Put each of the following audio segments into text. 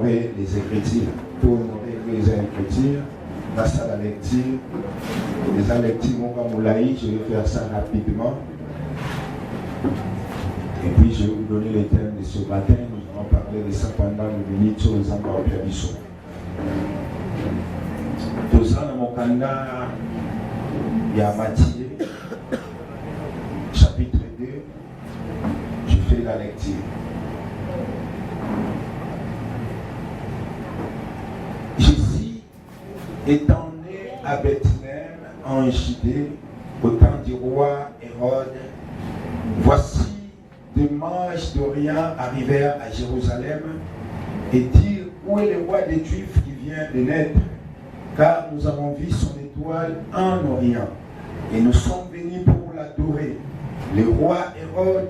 honorer les Écritures. Pour honorer les Écritures, dans la lecture, les lectures, je vais faire ça rapidement. Et puis je vais vous donner les thèmes de ce matin. Nous allons parler de ça pendant une minute sur les enfants de Pierre. Tout ça dans mon candidat, il y a Matthieu, chapitre 2. Je fais la lecture. Jésus étant né à Bethléem en Judée au temps du roi Hérode, voici des mages d'Orient arrivèrent à Jérusalem et dirent: où est le roi des Juifs qui vient de naître? Car nous avons vu son étoile en Orient et nous sommes venus pour l'adorer. Le roi Hérode,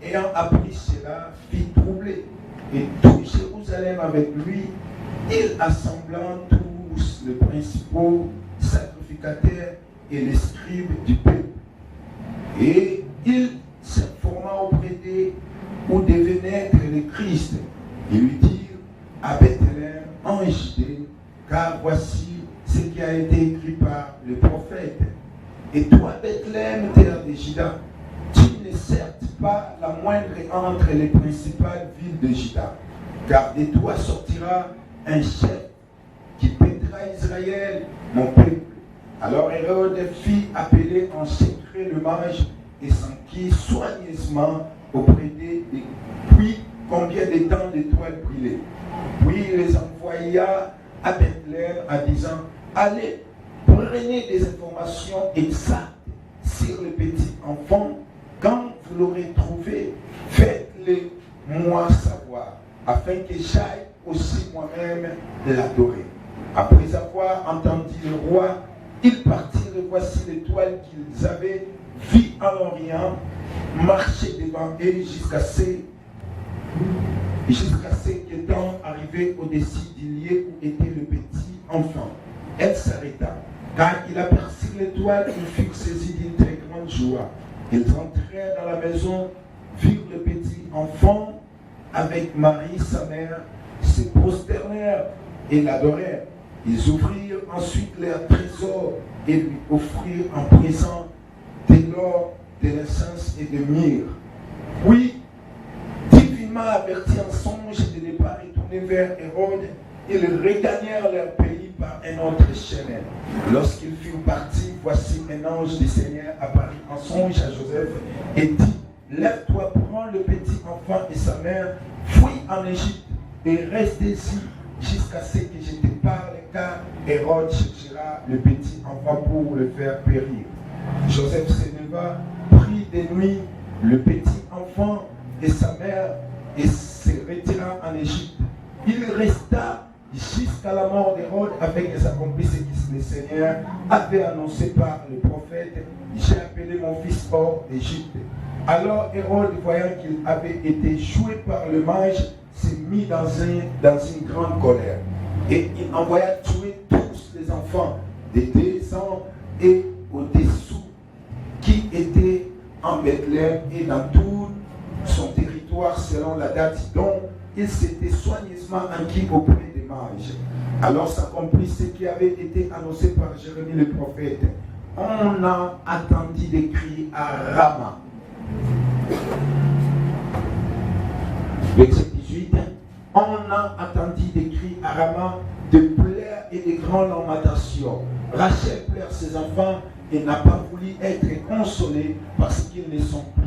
ayant appris cela, fit troubler et tout Jérusalem avec lui. Il assembla tous les principaux sacrificateurs et les scribes du peuple. Et il s'informa auprès d'eux où devait naître le Christ. Et lui dirent: à Bethléem en Judée, car voici ce qui a été écrit par le prophète. Et toi, Bethléem, terre de Juda, tu n'es certes pas la moindre entre les principales villes de Juda, car de toi sortira un chef qui paîtra Israël, mon peuple. Alors Hérode fit appeler en secret le mage et s'enquit soigneusement auprès d'eux depuis combien de temps l'étoile brillait. Puis il les envoya à Bethléem en disant: allez, prenez des informations exactes sur le petit enfant. Quand vous l'aurez trouvé, faites-le moi savoir, afin que j'aille aussi moi-même l'adorer. Après avoir entendu le roi, ils partirent et voici l'étoile qu'ils avaient vue en Orient marcher devant eux jusqu'à ce qu'étant arrivé au-dessus du lieu où était le petit enfant, elle s'arrêta. Car il aperçut l'étoile, ils furent saisis d'une très grande joie. Ils entrèrent dans la maison, virent le petit enfant avec Marie, sa mère, se prosternèrent et l'adorèrent. Ils ouvrirent ensuite leur trésor et lui offrirent en présent de l'or, de l'essence et de myrrhe. Oui, divinement avertis en songe de ne pas retourner vers Hérode, ils regagnèrent leur pays par un autre chemin. Lorsqu'ils furent partis, voici un ange du Seigneur apparut en songe à Joseph et dit: lève-toi, prends le petit enfant et sa mère, fuis en Égypte et reste ici jusqu'à ce que je te parle, car Hérode cherchera le petit enfant pour le faire périr. Joseph se leva, prit de nuit le petit enfant et sa mère et se retira en Égypte. Il resta jusqu'à la mort d'Hérode afin que s'accomplisse ce que le Seigneur avait annoncé par le prophète: j'ai appelé mon fils hors d'Égypte. Alors Hérode, voyant qu'il avait été joué par le mage, s'est mis dans une grande colère. Et il envoya tuer tous les enfants de 2 ans et au-dessous qui étaient en Bethléem et dans tout son territoire selon la date dont il s'était soigneusement enquis auprès des mages. Alors s'accomplit ce qui avait été annoncé par Jérémie le prophète. On a entendu des cris à Rama. Verset 18. On a entendu des cris à Rama, de pleurs et de grandes lamentations. Rachel pleure ses enfants et n'a pas voulu être consolée parce qu'ils ne sont plus.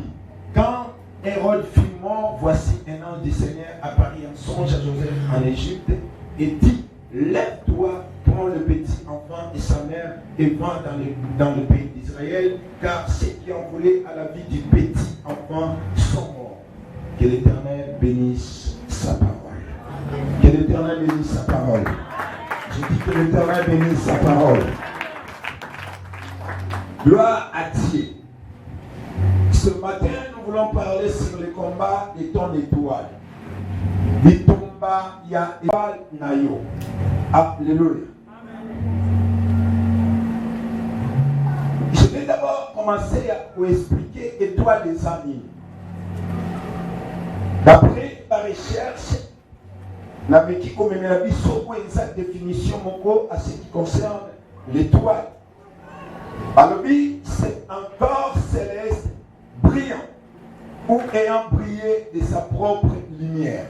Quand Hérode fut mort, voici un ange du Seigneur apparut en songe à Joseph en Égypte et dit: lève-toi, prends le petit enfant et sa mère et va dans le pays d'Israël, car ceux qui en voulaient à la vie du petit enfant sont morts. Que l'Éternel bénisse sa parole. Que l'Éternel bénisse sa parole. Je dis que l'Éternel bénisse sa parole. Gloire à Dieu. Ce matin, nous voulons parler sur le combat de ton étoile. Bitumba ya étoile nayo. Alléluia. Je vais d'abord commencer à vous expliquer étoile des amis. D'après la recherche, Nameki komemela biso ko eza définition moko à ce qui concerne l'étoile. Balobi, c'est un corps céleste brillant ou ayant brillé de sa propre lumière.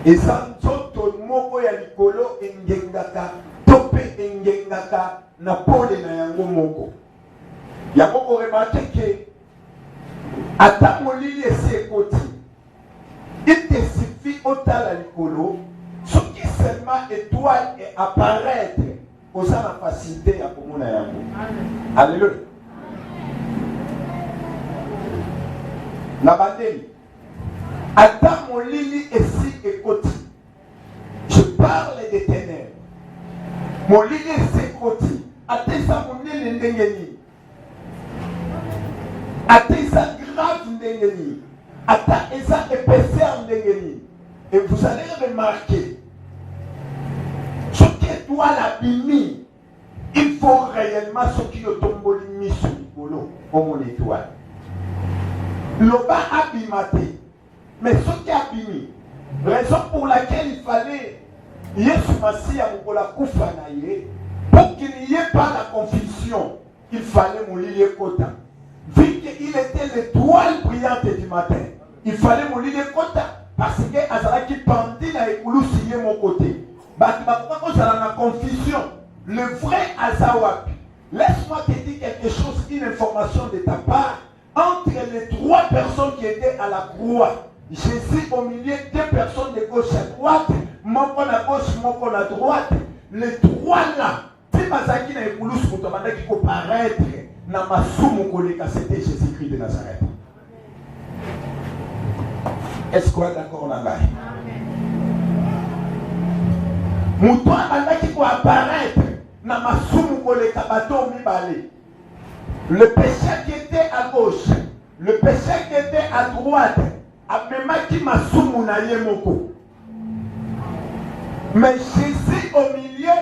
Et ça, nzoto moko ya likolo engengaka, tope engengaka na pole na yango moko. Yango ko remarquer que ata molili esi ekoti, il te suffit otala likolo, ce qui seulement étoile et apparaître aux la facilité à komona yango. Alléluia. Na bandeli. Ata molili esi ekoti. Je parle des ténèbres. Molili esi ekoti. Ata esa monene ndenge nini. Ata esa grave ndenge nini. Ata esa épaisseur ndenge nini. Et vous allez remarquer, ce qui est toi l'abimi, il faut réellement ce qui est tombé mis sur le comme mon étoile. L'oba abimate. Mais ce qui a abimi, raison pour laquelle il fallait Yesu Massia Mukola Koufanaye, pour qu'il n'y ait pas la confusion, il fallait mourir Kota. Vu qu'il était l'étoile brillante du matin, il fallait mourir Kota. Parce que Azara qui pendit na Ekulu signé mon côté. Pourquoi ça a la confusion? Le vrai Azawapi. Laisse-moi te dire quelque chose, une information de ta part. Entre les trois personnes qui étaient à la croix, Jésus au milieu, deux personnes de gauche à droite, mon à gauche, mon à droite. Les trois là, si Mazaki na Ekulu Soutamanda qui peut paraître, na Masumu Koleka, c'était Jésus-Christ de Nazareth. Est-ce qu'on est d'accord là? Mouton qui peut apparaître dans ma soum koleka bateau mi. Le péché qui était à gauche, le péché qui était à droite, a même qui m'a soum na yemoko. Mais Jésus au milieu,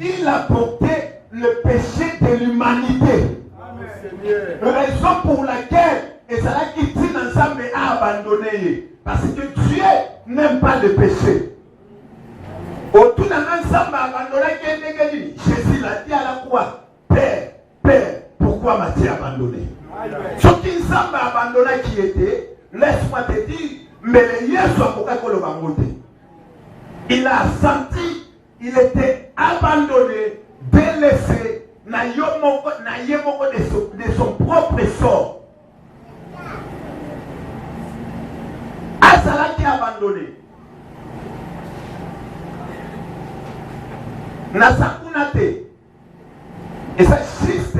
il a porté le péché de l'humanité. Raison pour laquelle et c'est là qui dit ensemble a abandonné. Parce que Dieu n'aime pas le péché. Autour d'un ensemble abandonné, Jésus l'a dit à la croix, Père, Père, pourquoi m'as-tu abandonné? Ce qui semble abandonné qui était, laisse-moi te dire, mais le Yesu il a senti, il était abandonné, délaissé, de son propre sort. Azala qui a abandonné. Nasakunate. Et ça juste.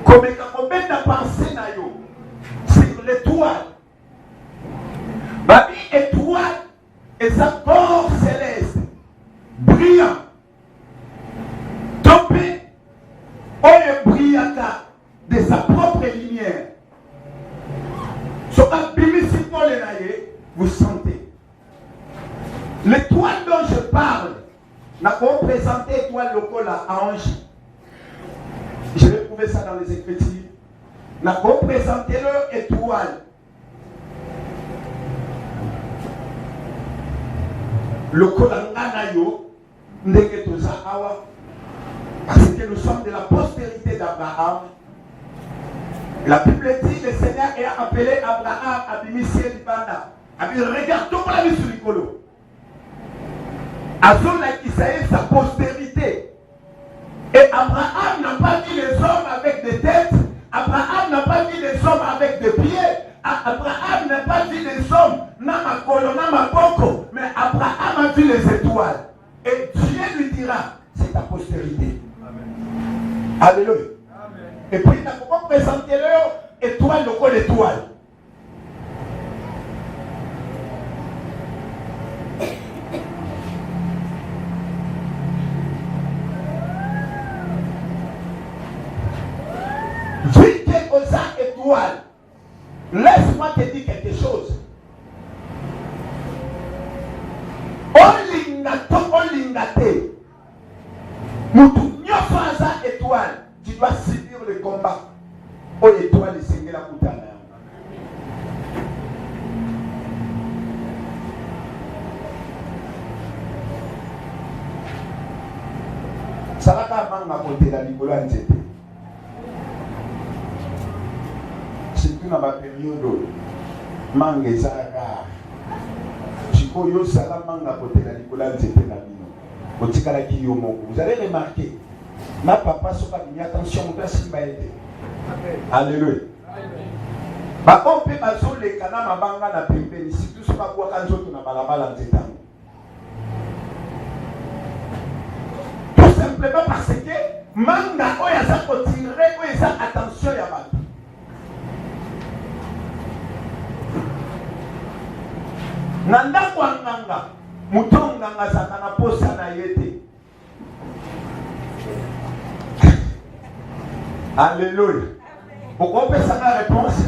Comme combien de pensées na yo sur l'étoile. Babi étoile et sa corps céleste brillant. Topé. Oye brillata de sa propre lumière. Vous sentez. L'étoile dont je parle n'a pas présenté étoile locale à Ange. Je vais trouver ça dans les Écritures. N'a pas présenté leur étoile. Le Kolanganayo, Negetoza Awa, parce que nous sommes de la postérité d'Abraham. La Bible dit le Seigneur a appelé Abraham à Bimisiel Banda. Regarde tout la vie sur le colo. Azon a Isaïe sa postérité. Et Abraham n'a pas dit les hommes avec des têtes. Abraham n'a pas dit les hommes avec des pieds. Abraham n'a pas dit les hommes nama kolo, nama boko. Mais Abraham a vu les étoiles. Et Dieu lui dira, c'est ta postérité. Amen. Alléluia. Et puis, il n'a pas présenté leur étoile, le col étoile. Vu que aux étoiles, laisse-moi te dire quelque chose. Olingate. Moutou, nyoso aza étoile. Tu dois subir le combat. Oh, étoile, c'est la Koutana. manga kotela likolo ya nzete. Surtout dans ma période manga eza rare. Sikoyo sala manga kotela likolo ya nzete na bino. Otikalaki yo moko. Vous allez remarquer, ma papa soka bini attention muta simba ete. Alléluia. Ba ompe bazole kana mabanga na pembeni surtout soka kwa kanzoto na balabala nzete. Tout simplement parce que manga oya za kotirer oya za attention ya bato. Nanda kwa nganga mutonga ngazaka na posa na yete. Alléluia. Pourquoi on peut ça la réponse?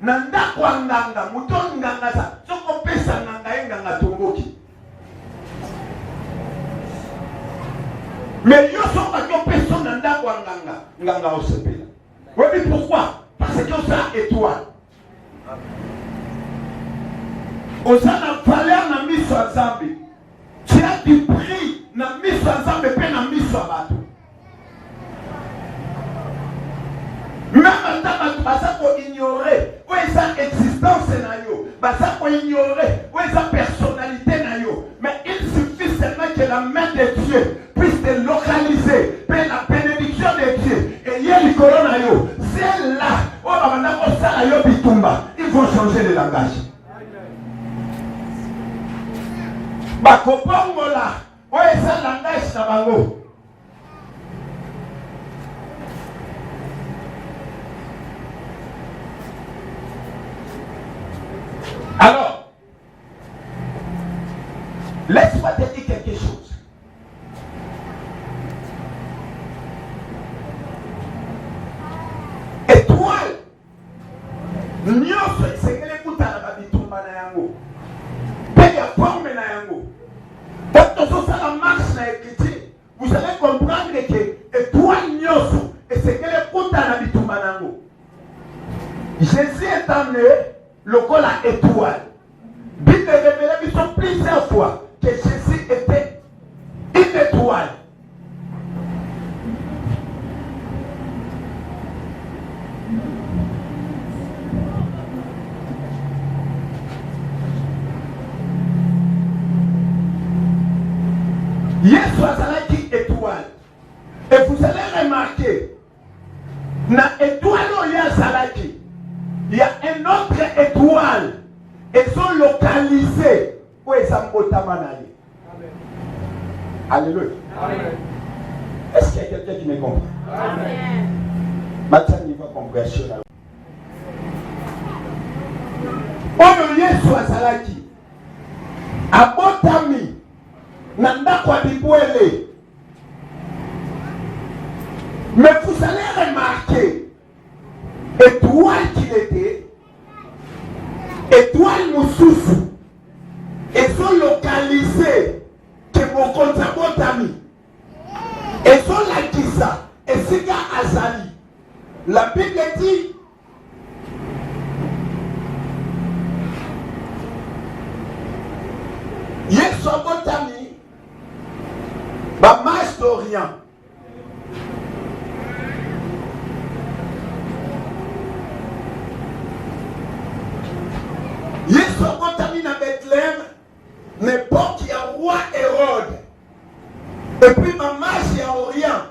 Nanda kwa nganga mutonga ngaza soko pesa nganga nganga tomboki. Mais yo sont pas que personne nanda kwa nganga au sepela. Oui, mais pourquoi? Parce que ça étoile. Aux na valeur na miso ya Nzambe. Tu as du prix na miso ya Nzambe pe na miso ya bato. Même quand baza ko ignorer où est sa existence na yo, baza ko ignorer où est sa personnalité na yo, mais il suffit seulement que la main de Dieu puisse te localiser, par la bénédiction de Dieu et yé likolo na yo, c'est là où banda ko sala yo bitumba, ils vont changer de langage. Bakopongola, où est sa langage na bango? Alors, laisse-moi te dire quelque chose. Étoile, nyoso sekele kutana babitumba na yango. Pe ya forme na yango. Quand on fait la marche na écriture, vous allez comprendre que étoile nyoso sekele kutana bitumba na yango. Jésus est né le col à étoile. Bible révélé plusieurs fois que Jésus était une étoile. Yesu azalaki étoile. Et vous allez remarquer, na étoile oyo azalaki, il y a une autre étoile. Elles sont localisées où ils sont botamanali. Alléluia. Est-ce qu'il y a quelqu'un qui me comprend? Amen. Maintenant, il va comprendre. Oyo Yesu azalaki abotami nanda kwa bibwele. Mais vous allez remarquer étoile qu'il était, étoile moussousou, elles sont localisées que mon kontabotami, elles sont la kisa, et c'est azali. La Bible dit Yesu abotami ba marche d'Orient. Yesu abotami na Bethléem, n'importe qui a roi Hérode. Et puis ma marche à Orient,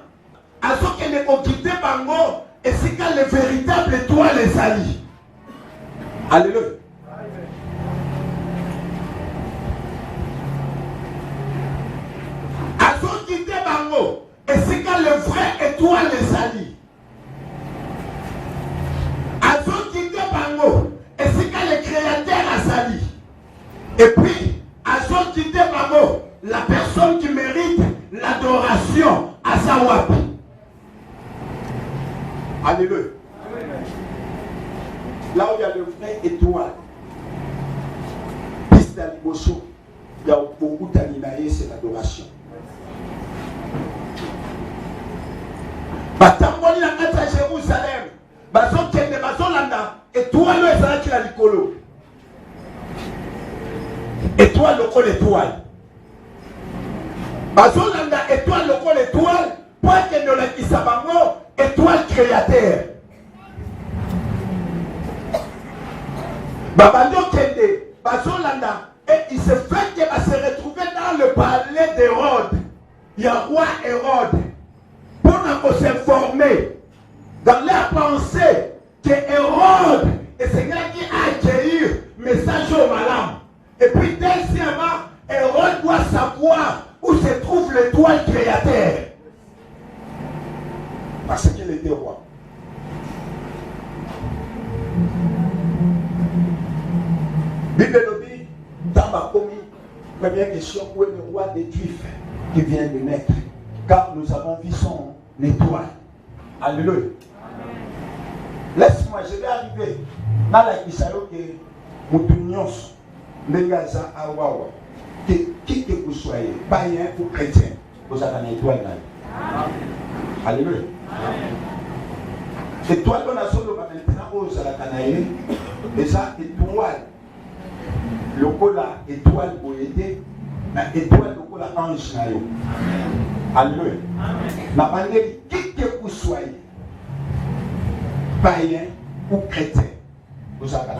à ce qu'elle est quitter Bango, et c'est quand le véritable étoile est sali. Alléluia. À ce quitter Bango, et c'est quand le vrai étoile est sali. À ce quitter Bango, et c'est quand le créateur a sali. Et puis, à ce quitter Bango, la personne qui mérite l'adoration à Sawapi. Alléluia. Là où il y a le vrai étoile, piste d'Aliboso, il y a beaucoup d'aninaïe, c'est l'adoration. Batamboli na kata Jérusalem, bazo kende bazo landa, étoile ezalaki la likolo. Étoile lokolo étoile. bazolanda étoile lokola étoile po akende olakisa bango étoile créateur. Babandi okende bazolanda et il se fait que va se retrouver dans le palais d'Hérode. Il y a roi Hérode pour s'informer dans leur pensée que Hérode est celui qui a accueilli le message au malade. Et puis deuxièmement, Hérode doit savoir où se trouve l'étoile créateur. Parce qu'il était roi. Bible nous dit, dans ma commis, première question, où est le roi des Juifs qui vient de naître? Car nous avons vu son étoile. Alléluia. Laisse-moi, je vais arriver dans la Israël que nous Negaza Awawa. Qui que vous soyez, païen ou chrétien, vous avez une étoile là. Alléluia. Étoile, on a solo maintenant aux à la Canaïe. Et ça, étoile. Le cola étoile pour aider. Mais étoile, le cola ange naïo. Alléluia. La manière qui que vous soyez, païen ou chrétien, vous avez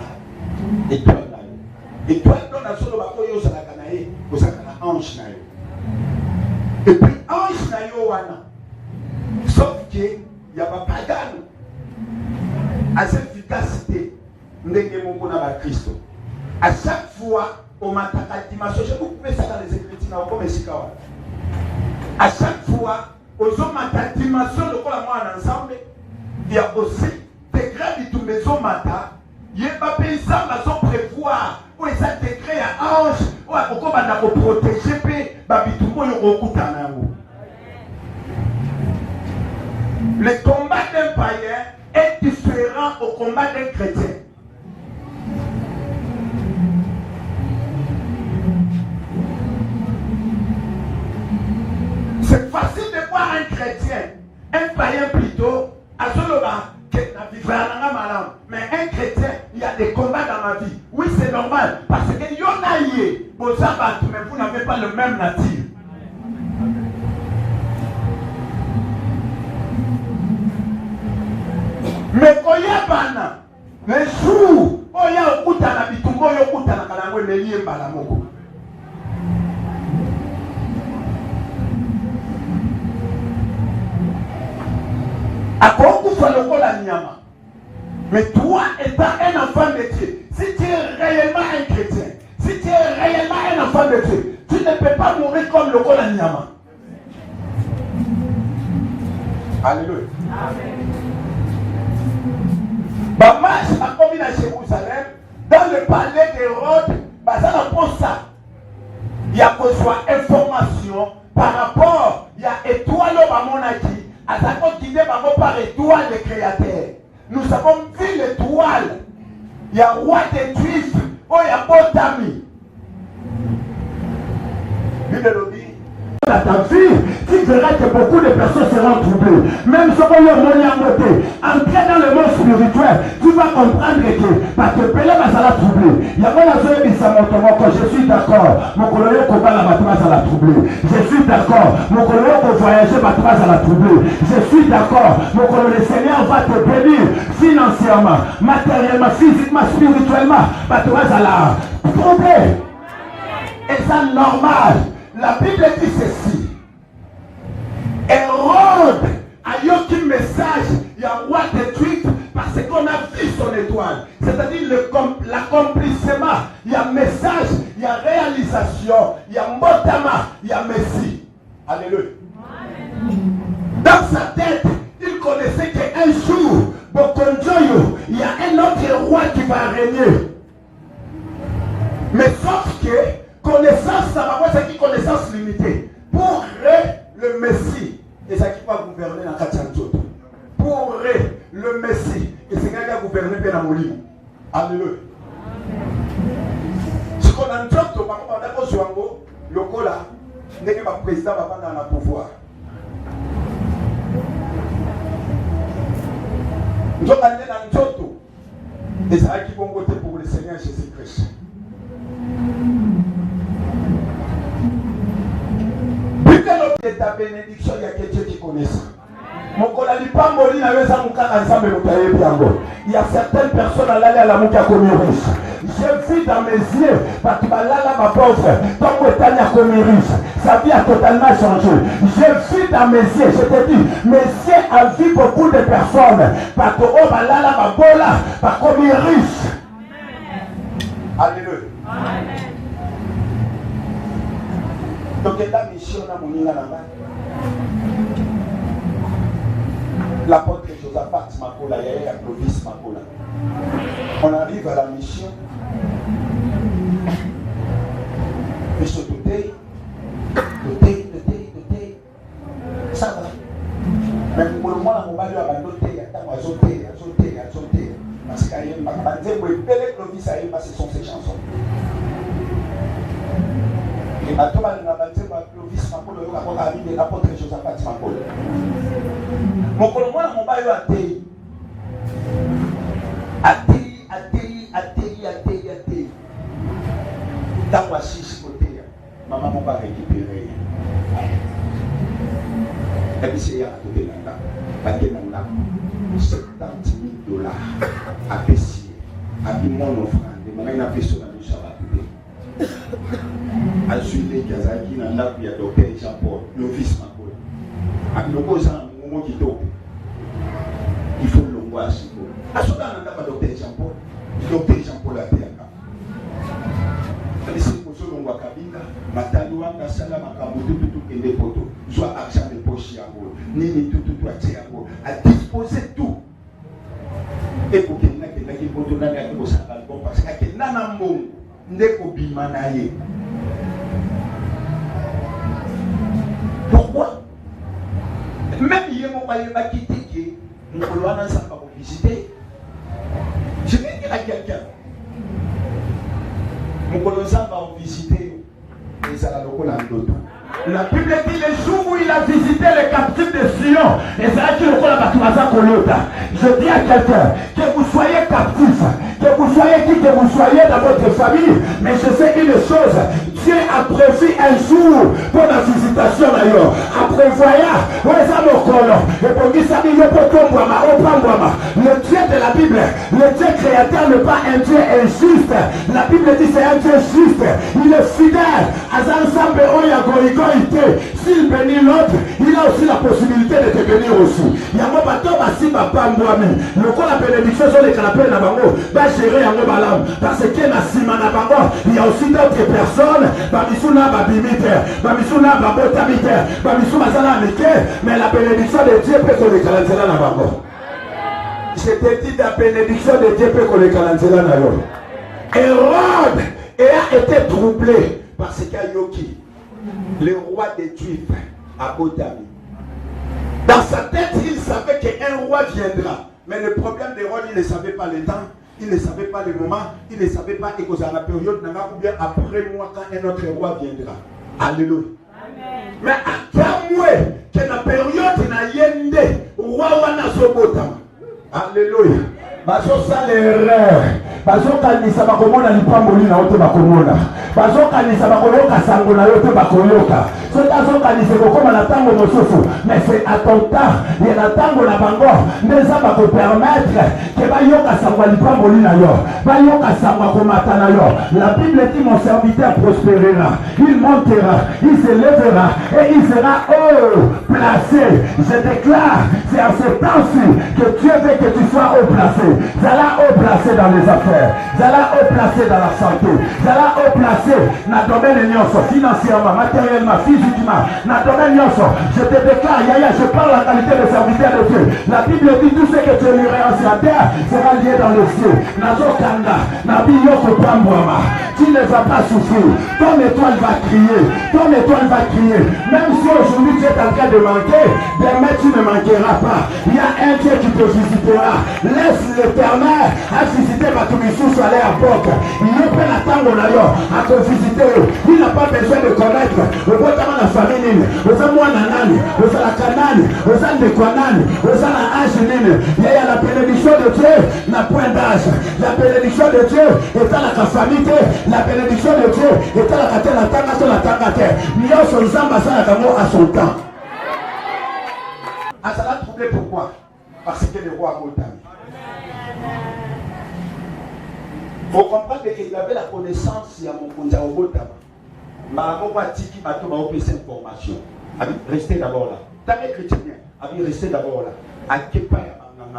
une étoile là. Étoile dans la solo bakoyo à la Canaïe, vous avez un ange naïo. Et puis ange naïo wana. Sauf que il y a pas pagan à cette efficacité ndenge mon na Christ. À chaque fois au mataka dimanche, je vous pouvez ça dans les Écritures comme Esikawa. À chaque fois aux mataka dimanche le kola moi ensemble, il y a aussi des grades de maison mata, il y a pas paysan maison prévoir où ils ont décret à ange ou à pourquoi on a protéger pe babitumo yo okutana ngo. Le combat d'un païen est différent au combat d'un chrétien. C'est facile de voir un chrétien, un païen plutôt, à Soloba, qui n'a pas mais un chrétien, il y a des combats dans ma vie. Oui, c'est normal, parce que y en a yé, mais vous n'avez pas le même nature. Mais quand il y a bana, les jours, où il y a un coup à la bitumbo, il y a un coup à la calango, il y a un balamoko. À quoi vous faites le col à Niama? Mais toi, étant un enfant de Dieu, si tu es réellement un chrétien, si tu es réellement un enfant de Dieu, tu ne peux pas mourir comme le col à Niama. Alléluia. Amen. Marche a commis à Jérusalem, dans le palais d'Hérode, ça pour ça. Il y a besoin d'informations par rapport, il y a étoile au monarchie, à sa quotidien par étoile de créateur. Nous avons vu l'étoile. Il y a roi des Juifs, oh il y a Botami. Dans ta vie, tu verras que beaucoup de personnes seront troublées. Même si on leur monnaie à côté, entrer dans le monde spirituel, tu vas comprendre que parce que Pélé va s'en troubler. Il y a pas la zone de Samotomoko, je suis d'accord. Mon colonel qui va la battre va la troubler. Je suis d'accord. Mon colonel qui voyager va la troubler. Je suis d'accord. Mon colonel, le Seigneur va te bénir financièrement, matériellement, physiquement, spirituellement. Va la troubler. Et ça normal. La Bible dit ceci. Hérode a eu un message, il y a un roi de Juifs parce qu'on a vu son étoile. C'est-à-dire l'accomplissement. Il y a message, il y a réalisation, il y a motama, il y a Messie. Alléluia. Dans sa tête, il connaissait qu'un jour, Bokonjoyo, il y a un autre roi qui va régner. Mais sauf que connaissance, ça va c'est qui connaissance limitée. Pour le Messie, et ça qui va gouverner dans Kachantot. Pour le Messie, et c'est qui va gouverner dans Molimo. Alléluia. Ce qu'on a en Tchotto, par contre, on a besoin de le cola, n'est que le président va prendre dans le pouvoir. Nous sommes allés dans Tchotto, et c'est qui vont voter pour le Seigneur Jésus-Christ. de ta bénédiction, il y a quelqu'un qui connaît ça. Il y a certaines personnes à la qui a commis riche. J'ai vu dans mes yeux, ma pauvre, sa vie a totalement changé. J'ai vu dans mes yeux, je te dis, mes yeux ont vu beaucoup de personnes. Commis riche. Alléluia. Donc, la mission l'apôtre Josaphat Makola, Yaya Clovis Makola. On arrive à la mission. Monsieur Doté. Ça va. Mais pour moi, on va lui abandonner. Azoté. Parce qu'il y a un Clovis a passé son ses chansons. Et maintenant, Clovis Makola a mis l'apôtre Josaphat Makola. Mon colonel, mon bail atterri. Dans ma chiche côté, maman m'a pas récupéré. Et puis c'est à côté là, $70 000 à Pessier, à mon offrande, mon affection à nous ça va à Julie Kazaki, dans la vie à docteur Jean-Paul, le fils Makola. À nous qui toque. Il faut le voir. À ce moment-là, on n'a pas docteur Jean-Paul. Docteur Jean-Paul a été à c'est pour ça qu'on voit Kabinda, Mataloua, Nassala, Makamoutou, tout et les poteaux, soit argent de poche à vous, ni tout à disposer tout. Et pour qu'il n'y ait qui poteau n'a pas de salle parce qu'il y a un monde, n'est qu'au bimanaye. Pourquoi? Même hier, mon père m'a quitté, mon couloir n'a pas visiter. Je vais dire à quelqu'un. Mon couloir va visiter les Alalokolandoto. La Bible dit le jour où il a visité les captifs de Sion, et c'est là qu'il je dis à quelqu'un, que vous soyez captif, que vous soyez qui que vous soyez dans votre famille, mais je sais une chose, Dieu a prévu un jour pour la visitation d'ailleurs. Après voyage, le Dieu de la Bible, le Dieu créateur n'est pas un Dieu injuste. La Bible dit c'est un Dieu juste. Il est fidèle. S'il bénit l'autre, il a aussi la possibilité de te bénir aussi. Il y a un bateau, le coup la bénédiction sur les canapés va gérer un balam. Parce qu'il y a aussi d'autres personnes. Mais la bénédiction de Dieu peut qu'on les calentir là bas. Je te dis la bénédiction de Dieu peut qu'on les calentir là bas. Hérode a été troublé parce qu'Ayoki, le roi des Juifs, à Otami. Dans sa tête, il savait qu'un roi viendra. Mais le problème d'Hérode, il ne savait pas le temps, il ne savait pas le moment, il ne savait pas que dans la période, ou bien après moi, quand un autre roi viendra. Alléluia. Amen. Mais après moi, que la période n'a yende, roi wana sobotama. Alléluia. Bazo sale erreur. Bazo kanisa bakomona lipamboli na ote bakomona. Bazo kanisa bakoyoka sango na yote bakoyoka. So tazo kanisa kokoma na tango mosusu. Mais c'est à ton temps. Il y a na tango na bango. Ndeza bako permettre que bayoka sango lipamboli na yo. Bayoka sango komata na yo. La Bible dit mon serviteur prospérera. Il montera, il se lèvera et il sera haut placé. Je déclare, c'est en ce temps-ci que Dieu veut que tu sois haut placé. Zala haut placé dans les affaires. Zala haut placé dans la santé. Zala haut placé dans le domaine financièrement, matériellement, physiquement. Dans le domaine je te déclare, Yaya, je parle en qualité de serviteur de Dieu. La Bible dit tout ce que tu liras sur la terre sera lié dans le ciel. Nazo Kanda, Nabi Yoko Pambouama. Tu ne vas pas souffrir. Ton étoile va crier. Ton étoile va crier. Même si aujourd'hui tu es en train de manquer, demain tu ne manqueras pas. Il y a un Dieu qui te visitera. Laisse l'éternel à visiter Batumissou sur aller à Boc. Il n'y a pas d'attendre d'ailleurs à te visiter. Il n'a pas besoin de connaître. Le la famille nini, oza mwana nani, oza la kanani, oza ndekwa nani, oza la âge nini. Il y a la bénédiction de Dieu n'a point d'âge. La bénédiction de Dieu est à la famille. La bénédiction de Dieu est à la katana tanga sur la tanga terre. Nous sommes zamba ça à son temps. Ah, ça l'a troublé pourquoi? Parce que le roi a voté. Faut comprendre qu'il avait la connaissance il y a mon compte au Botama. Maman va tiki ma tombe au PC information. Restez d'abord là. T'as les chrétiens. Restez d'abord là. À Kepa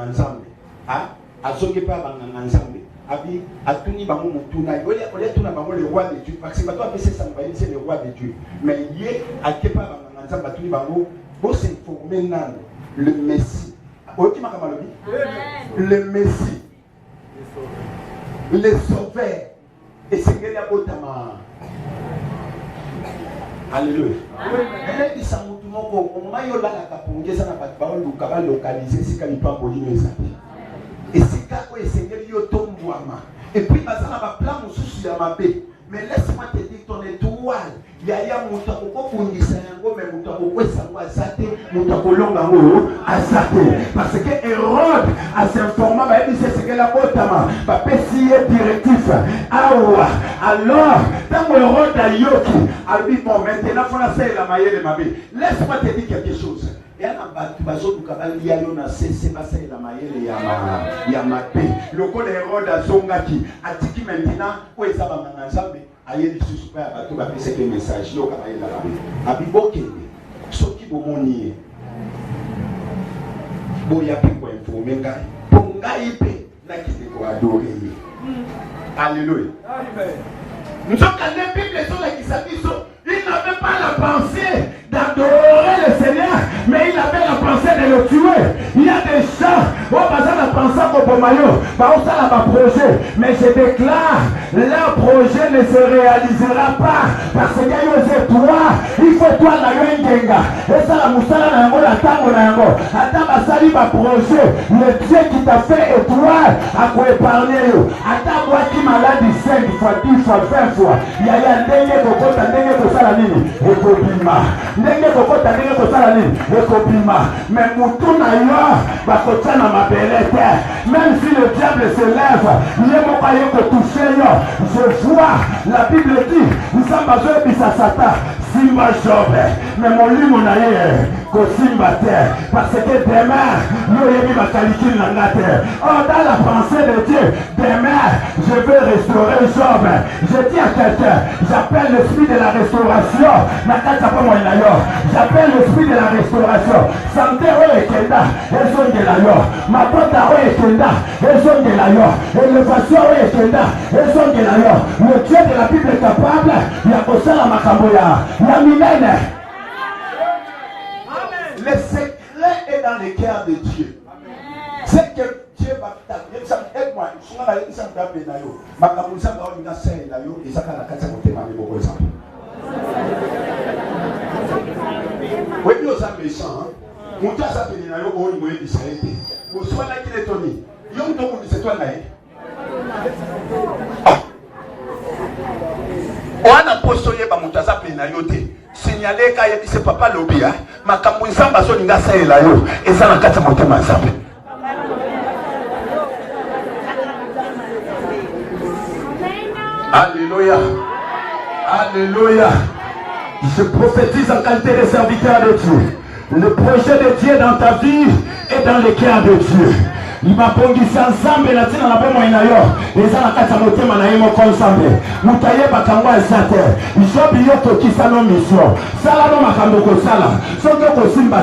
Nzambe. À Zogepa Nzambe. Abi Atuni Bamou Mutuna. On est tout d'abord le roi de Dieu. Parce que maintenant c'est le roi de Dieu. Mais hier à Kepa Nzambe Atuni Bamou. Vous s'informez nan le Messie. Le Messie. Le sauveur. Et c'est qu'il y a Botama. Alléluia. Elle dit ça, au moment où il y a la capongue, ça n'a pas de parole, il va localiser ce qu'il y a et c'est quand il Seigneur et puis, ça n'a pas plan sous la main. Mais laisse-moi te dire ton étoile. Il y a mon temps pour mais mon temps pour parce que Hérode a s'informé, c'est que la botama va pécier directif. Alors, tant Hérode a yoki, a dit bon, maintenant, il faut la faire la maille de ma vie. Laisse-moi te dire quelque chose. Il y a un bateau qui a cessé la maille de Yamapé. Le code Hérode a zongaki, a dit maintenant, où est-ce que aye lisusu pa bato ba pese ke message yo kama ila la abibokende soki bomoni boya pe ko informer ngai po ngai pe na kite ko adorer. Alléluia. Amen. Nous sommes dans la Bible sur la kisabiso, il n'avait pas la pensée d'adorer le Seigneur, mais il avait la pensée de le tuer. Il y a des gens, on va la pensée au Bomayo, ça n'a pas projet, mais je déclare, leur projet ne se réalisera pas, parce qu'il y a eu toi, il faut toi la yenga, et ça la moussala na yango, la tango na yango, attends ma sali ma projet, le Dieu qui t'a fait étoile, à quoi épargner, attends moi qui malade 5 fois, 10 fois, 20 fois, il y a un ndenge kokota, ndenge kosala nini, ekobima. Ndenge kokota ndenge kosala nini ekobima. Mais mutu na yo bakotya na mabele te. Même si le diable se lève, ye moko aye kotouche yo. Je vois, la Bible dit, nzambe azoyebisa Satan simba Job, mais molimo na ye kosimba te, parce que demain yo yebi bakalikili na nga te. Oh, dans la pensée de Dieu, demain je vais restaurer Job. Je dis à quelqu'un, j'appelle l'esprit de la restauration. J'appelle l'esprit de la restauration. Santé Ekenda, Ezongela yo. Mapota Ekenda, Ezongela yo. Élévation Ekenda, Ezongela yo. Le Dieu de la Bible est capable, il y a Kosala Makamboya, la milène. Le secret est dans le cœur de Dieu. C'est que Dieu va t'appeler. Aide-moi, je suis allé à Benayo. Ma camouflage va venir à Saint-Layo et ça va la casser mon thème avec beaucoup de gens. Oui, nous sommes méchants. Mon Dieu s'appelle Benayo, on est d'Israël. Vous soyez là qui est Tony. Yom Togo, c'est toi là. On a postulé par mon Dieu s'appelle Benayo. Signaler qu'il y a papa lobby. Ma camouflage va venir à Saint-Layo et ça va casser mon thème ensemble. Alléluia. Alléluia. Je prophétise en qualité de serviteur de Dieu. Le projet de Dieu dans ta vie est dans le cœur de Dieu. Il m'a bongisi ensemble na tina na bomo inayo ezala kata motema na yemo konsambe mutaye bakangwa esate isobi yoto kisano mission sala no makambo ko sala soto ko simba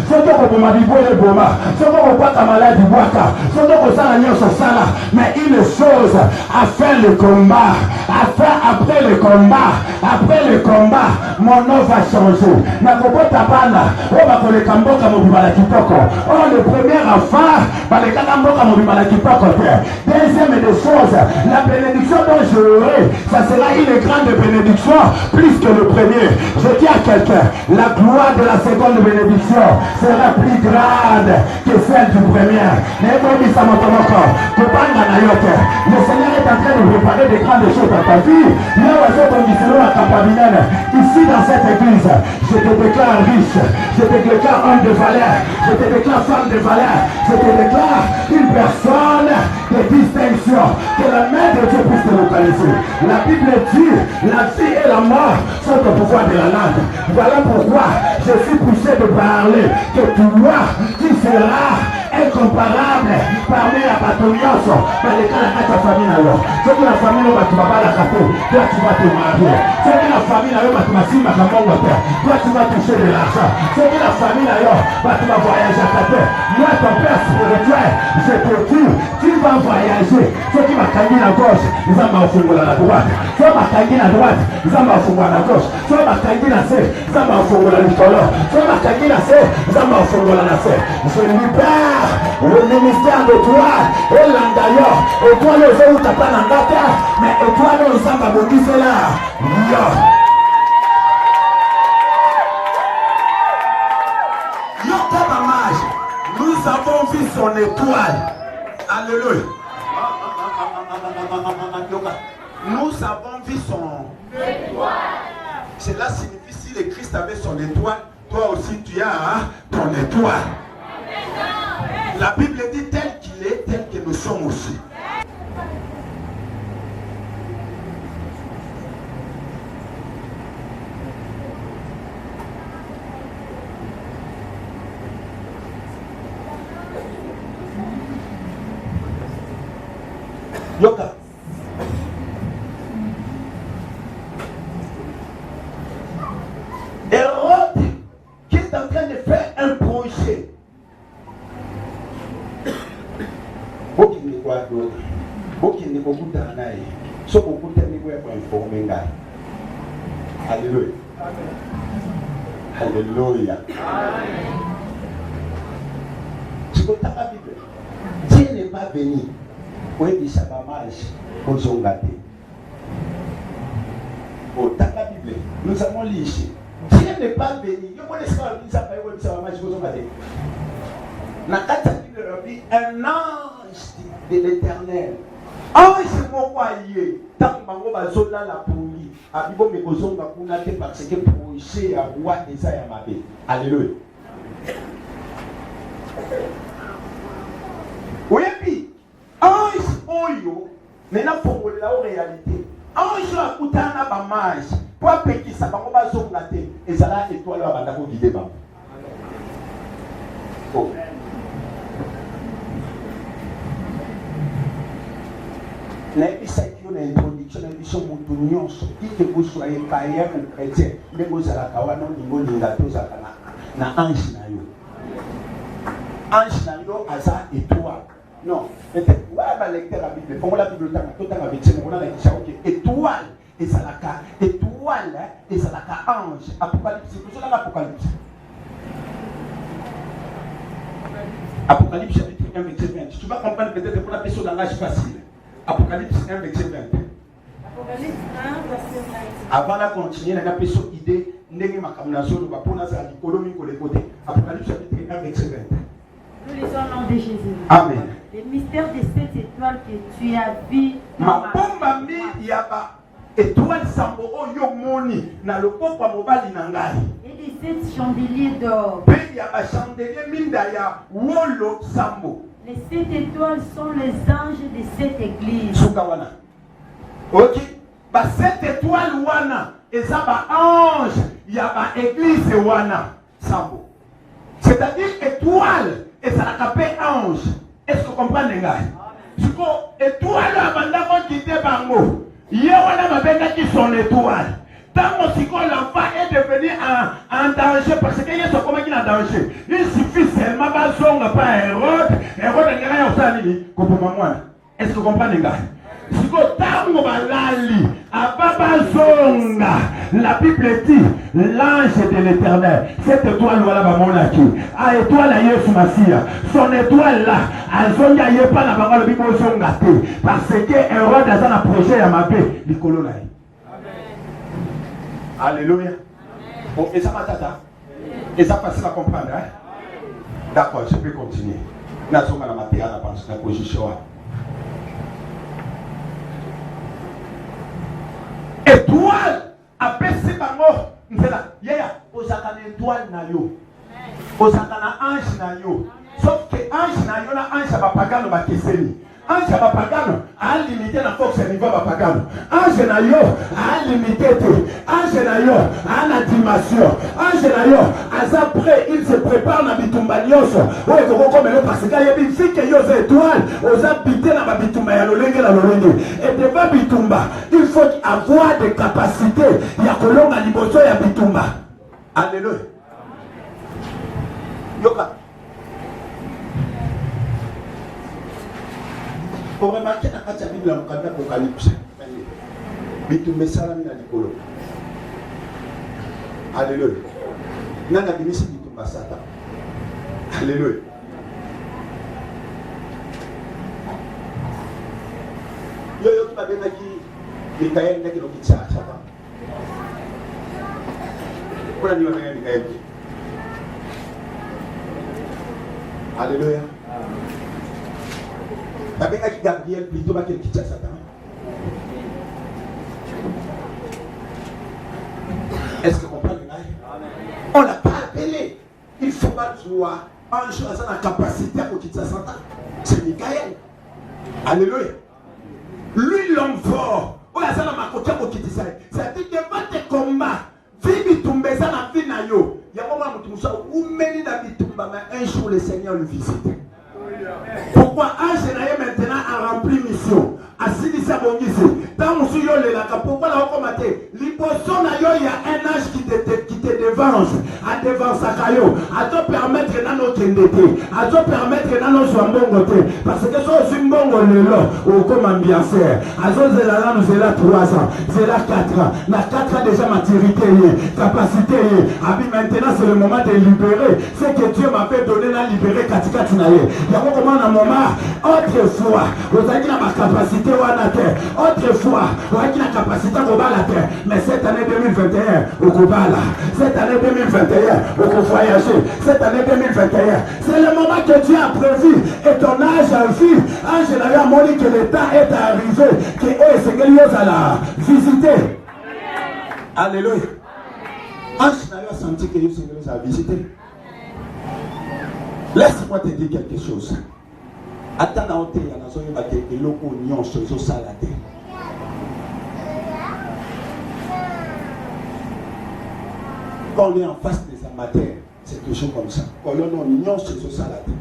soto ko boma bibole boma soto ko kwaka maladi bwaka soto ko sala nyoso sala. Mais une chose, après le combat, mon nom va changer. Na kobota bana o ba ko le kamboka mo bibala kitoko. Oh, le premier enfant Deuxième des choses, la bénédiction dont j'aurai, ça sera une grande bénédiction plus que le premier. Je dis à quelqu'un, la gloire de la seconde bénédiction sera plus grande que celle du premier. Le Seigneur est en train de préparer des grandes choses dans ta vie. Ici dans cette église, je te déclare riche, je te déclare homme de valeur, je te déclare femme de valeur, je te déclare une personne de distinction, que la main de Dieu puisse te localiser. La Bible dit, la vie et la mort sont au pouvoir de la langue. Voilà pourquoi je suis poussé de parler que toi, tu seras incomparable parmi la bâtonnière dans les cas de ta famille. Alors, c'est que la famille ne va pas la café, toi tu vas te marier. C'est que la famille n'a pas toi tu vas toucher de l'argent. C'est que la famille tu vas voyager à ta terre. Moi ton père spirituel, je te dis, tu vas voyager. Ceux qui va gagner la gauche, ils vont m'enfoncer la droite. Ceux qui va gagner la droite, ils vont m'enfoncer la gauche. Ceux qui va gagner la serre, ils vont m'enfoncer la littoral. Ceux qui va gagner la serre, ils vont m'enfoncer la serre. Je libère le ministère de toi et l'andayo. Et toi le jour où tu n'as pas l'angata, mais et toi le sang va me là. Nous avons vu son étoile. Alléluia. Nous avons vu son étoile. Cela signifie si le Christ avait son étoile, toi aussi tu as ton étoile. La Bible dit tel qu'il est, tel que nous sommes aussi. Yoka. Hérode qui est en train de faire un projet. Beaucoup de quoi d'autre. Beaucoup de beaucoup d'anaïs. Ce beaucoup de niveau est informé. Alléluia. Alléluia. Tu comprends la Bible? Dieu n'est pas béni. Oui, il s'est pas mal aux zongatés. Au temps de la Bible, nous avons lu ici. Dieu n'est pas béni. Je connais pas il s'appelle oui, il s'est pas mal aux zongatés. Dans la Bible, un ange de l'Éternel. Ange mon royaume. Tant que mango bazola la pourri. Abibo me kozonga kuna te parce que projet à roi eza ya mabe. Alléluia. Oui, puis ange oyo nena fongolela o réalité. Ange akutana ba mage po apekisa bango bazonga te ezala étoile ya banda ko guider bango. Oh. Une introduction de l'émission Moutunion, qui que vous soyez païen ou chrétien, mais vous allez avoir un niveau de gâteau na ange na yo. Ange na yo aza étoile. Non, peut-être ouais ba lecteur la Bible, pour la Bible tout à avec c'est on a dit ça OK, étoile et ça la ka étoile et ça la ka ange. Apocalypse, c'est ça l'Apocalypse. Apocalypse chapitre 1 verset 20. Tu vas comprendre peut-être pour la personne dans l'âge facile. Apocalypse 1, verset 20. Apocalypse 1, verset 20. Avant de continuer, on a pris cette idée, Apocalypse chapitre 1, verset 20. Nous lisons au nom de Jésus. Amen. Le mystère de cette étoile que tu as vu. Ma bomba mi yaba étoile sambo yo moni na lokoko mobali na ngai. Et de 7 chandeliers d'or. Pe yaba chandelier minda ya wolo sambo. Les 7 étoiles sont les anges de cette église. Sukawana. Ok. Ba 7 étoiles wana eza ba ange ya ba église wana sambo. C'est-à-dire étoile et ça la capé ange. Est-ce que vous comprenez gars? Siko étoile abanda ko quitter bango. Ye wana mabenga ki son étoile. Tant que l'enfant est devenu en danger parce qu'il y a ce comment il est en danger. Il suffit seulement de pas Hérode. Hérode n'est rien au salini. Est-ce que vous comprenez les gars? Si vous avez un lali, avant bazonga. La Bible dit, l'ange de l'Éternel, cette étoile voilà bamonaki, a étoile à Yesu Masia, son étoile là, azonga yepa na bango le bibo zonga te, parce que Hérode a un projet à ma paix, Nicolo là. Alléluia. Bon, et ça va tata, et ça facile à comprendre, hein? D'accord, je peux continuer. Nous sommes à la matière, à la position. Étoile apesi bango nzela yaya ozaka na étoile na yo ozaka na ange na yo sauf que ange na yo na ange ya bapagano bakeseni ange ya bapagano alimité na force ya niveau bapagano ange na yo alimité te ange na yo ana dimension ange na yo aza prêt il se prépare na bitumba nyonso oyo kokokomelo parce que yebi fike yo za étoile oza bité na babitumba ya lolenge na lolenge et devant bitumba il faut avoir des capacités ya kolonga liboso ya bitumba. Alléluia. Yoka pour remarquer dans la Bible dans l'Apocalypse bitumba esalami na likolo. Alléluia. Nana binisi bitumba sata. Alléluia. Yo qui m'a donné qui Mikaël n'est que le kitsa sata. Pour la nuit on a Mikaël. Alléluia. Avec Gabriel plutôt que le kitsa sata. Est-ce que vous comprenez? On l'a pas appelé. Il faut pas voir un jour à la capacité pour quitter Satan. C'est Michael. Alléluia. Lui l'homme fort. On a ça dans ma côté pour quitter ça. C'est-à-dire que devant tes combats, Vivi tombe ça dans la vie na yo. Il y a un moment où tu où mène la vie tombe, mais un jour le Seigneur le visite. Pourquoi Angénaïe maintenant a rempli mission? Assis ça bon ici. Dans mon suyo le laka. Pourquoi la recommander? Liboson na yo il y a un ange qui te devance. À devance à caillou. À te permettre dans notre endetté. À te permettre dans notre sombongoté. Parce que ce simbongo le lo. Ou comme ambianceur. À ce zéla nous zéla 3 ans. Zéla 4 ans. Na 4 ans déjà maturité. Capacité. Abi maintenant c'est le moment de libérer. Ce que Dieu m'a fait donner na libérer katika tinaye. Yako comment un moment autrefois. Vous avez la capacité. Autrefois, on a la capacité de la terre. Mais cette année 2021, au Kobala, cette année 2021, au voyager, cette année 2021, c'est le moment que Dieu a prévu. Et ton âge a vu, en général, on dit que le temps est arrivé, que eux, c'est que Dieu la visiter. Alléluia. En général, on senti que Dieu a visité. Laisse-moi te dire quelque chose. Attends, on te dit que les locaux n'y ont pas saladé. Quand on est en face des amateurs, c'est toujours comme ça. Quand on est en union, c'est toujours saladé.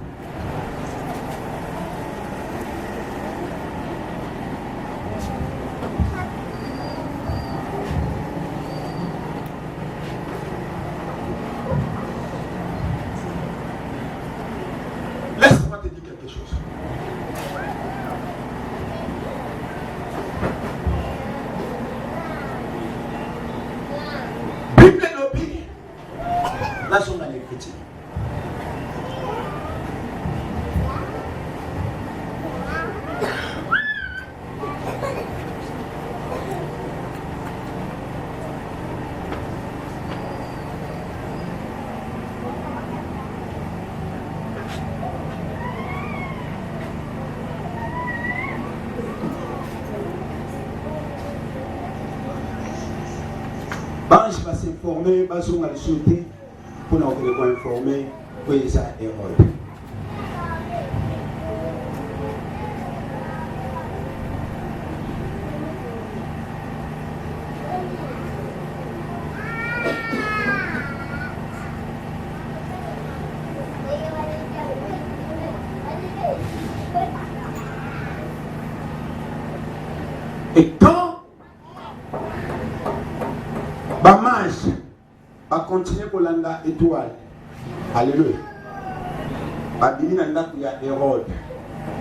Laisse-moi te dire quelque chose. Bible n'oublie. Là, on a les chrétiens. Bange va s'informer, va sur la sauter pour nous informer pour les Hérode. Et quand Bamage va continuer pour l'anda étoile, alléluia. Babili nanda kuya Hérode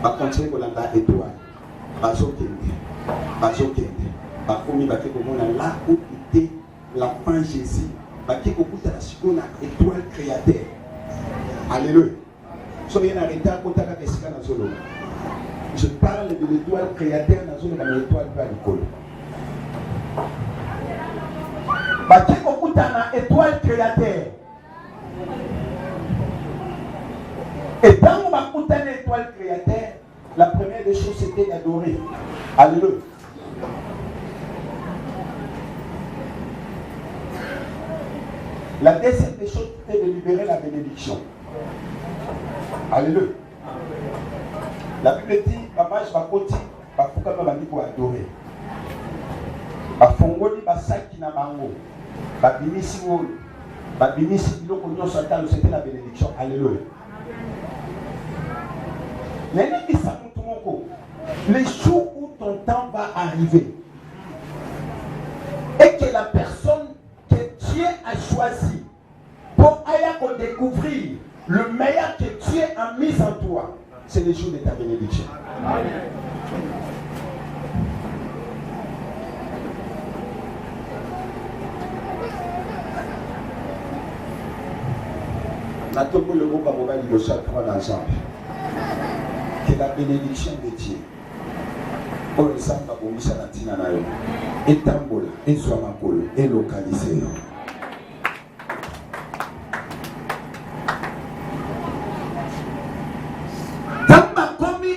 va continuer pour l'anda étoile. Bazokende. bakomi bake komona là où était l'enfant Jésus bake kokutana sikoyo na étoile créateur. Alléluia. Soyez en retard pour ta kesika na solo. Je parle de l'étoile créateur na solo na l'étoile pas l'école. Bake kokutana étoile créateur. Et quand on va écouter l'étoile créateur, la première des choses c'était d'adorer. Alléluia. La deuxième des choses c'était de libérer la bénédiction. Alléluia. La Bible dit, papa, je vais côté, pourquoi je vais pour adorer. Bafongoli basaki na bango. Babinisi wo. Babinisi biloko nyonso atalo c'était la bénédiction. Alléluia. Les jours où ton temps va arriver et que la personne que Dieu a choisie pour aller découvrir le meilleur que Dieu a mis en toi, c'est le jour de ta bénédiction. Amen. Que la bénédiction de Dieu est tambola, et soit ma pole, et localisée.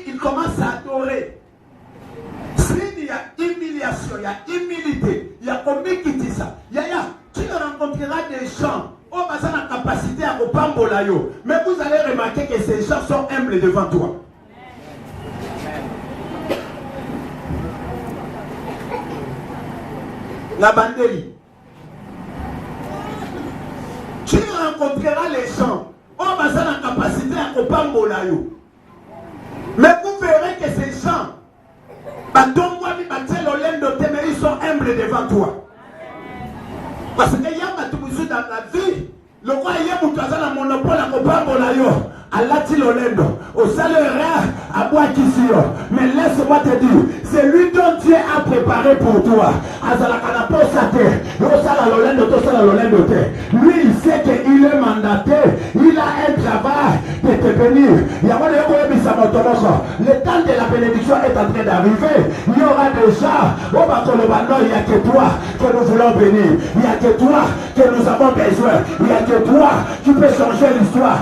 Il commence à adorer. S'il y a humiliation, il y a humilité, il y a combien qui dit ça. Tu rencontreras des gens qui ont la capacité à opambola yo. Mais vous allez remarquer que ces gens sont humbles devant toi. La bandérie. Tu rencontreras les gens qui ont la capacité à opambola yo. Mais vous verrez que ces gens, ils sont humbles devant toi. Parce qu'il y a dans la vie, le roi y a un monopole à Kopambola yo. Allah dit l'olendo, au salaire à bois qu'ici. Mais laisse-moi te dire, c'est lui dont Dieu a préparé pour toi. Lui, il sait qu'il est mandaté, il a un travail de te bénir. Le temps de la bénédiction est en train d'arriver. Il y aura déjà, il n'y a que toi que nous voulons bénir. Il n'y a que toi que nous avons besoin. Il n'y a que toi qui peux changer l'histoire.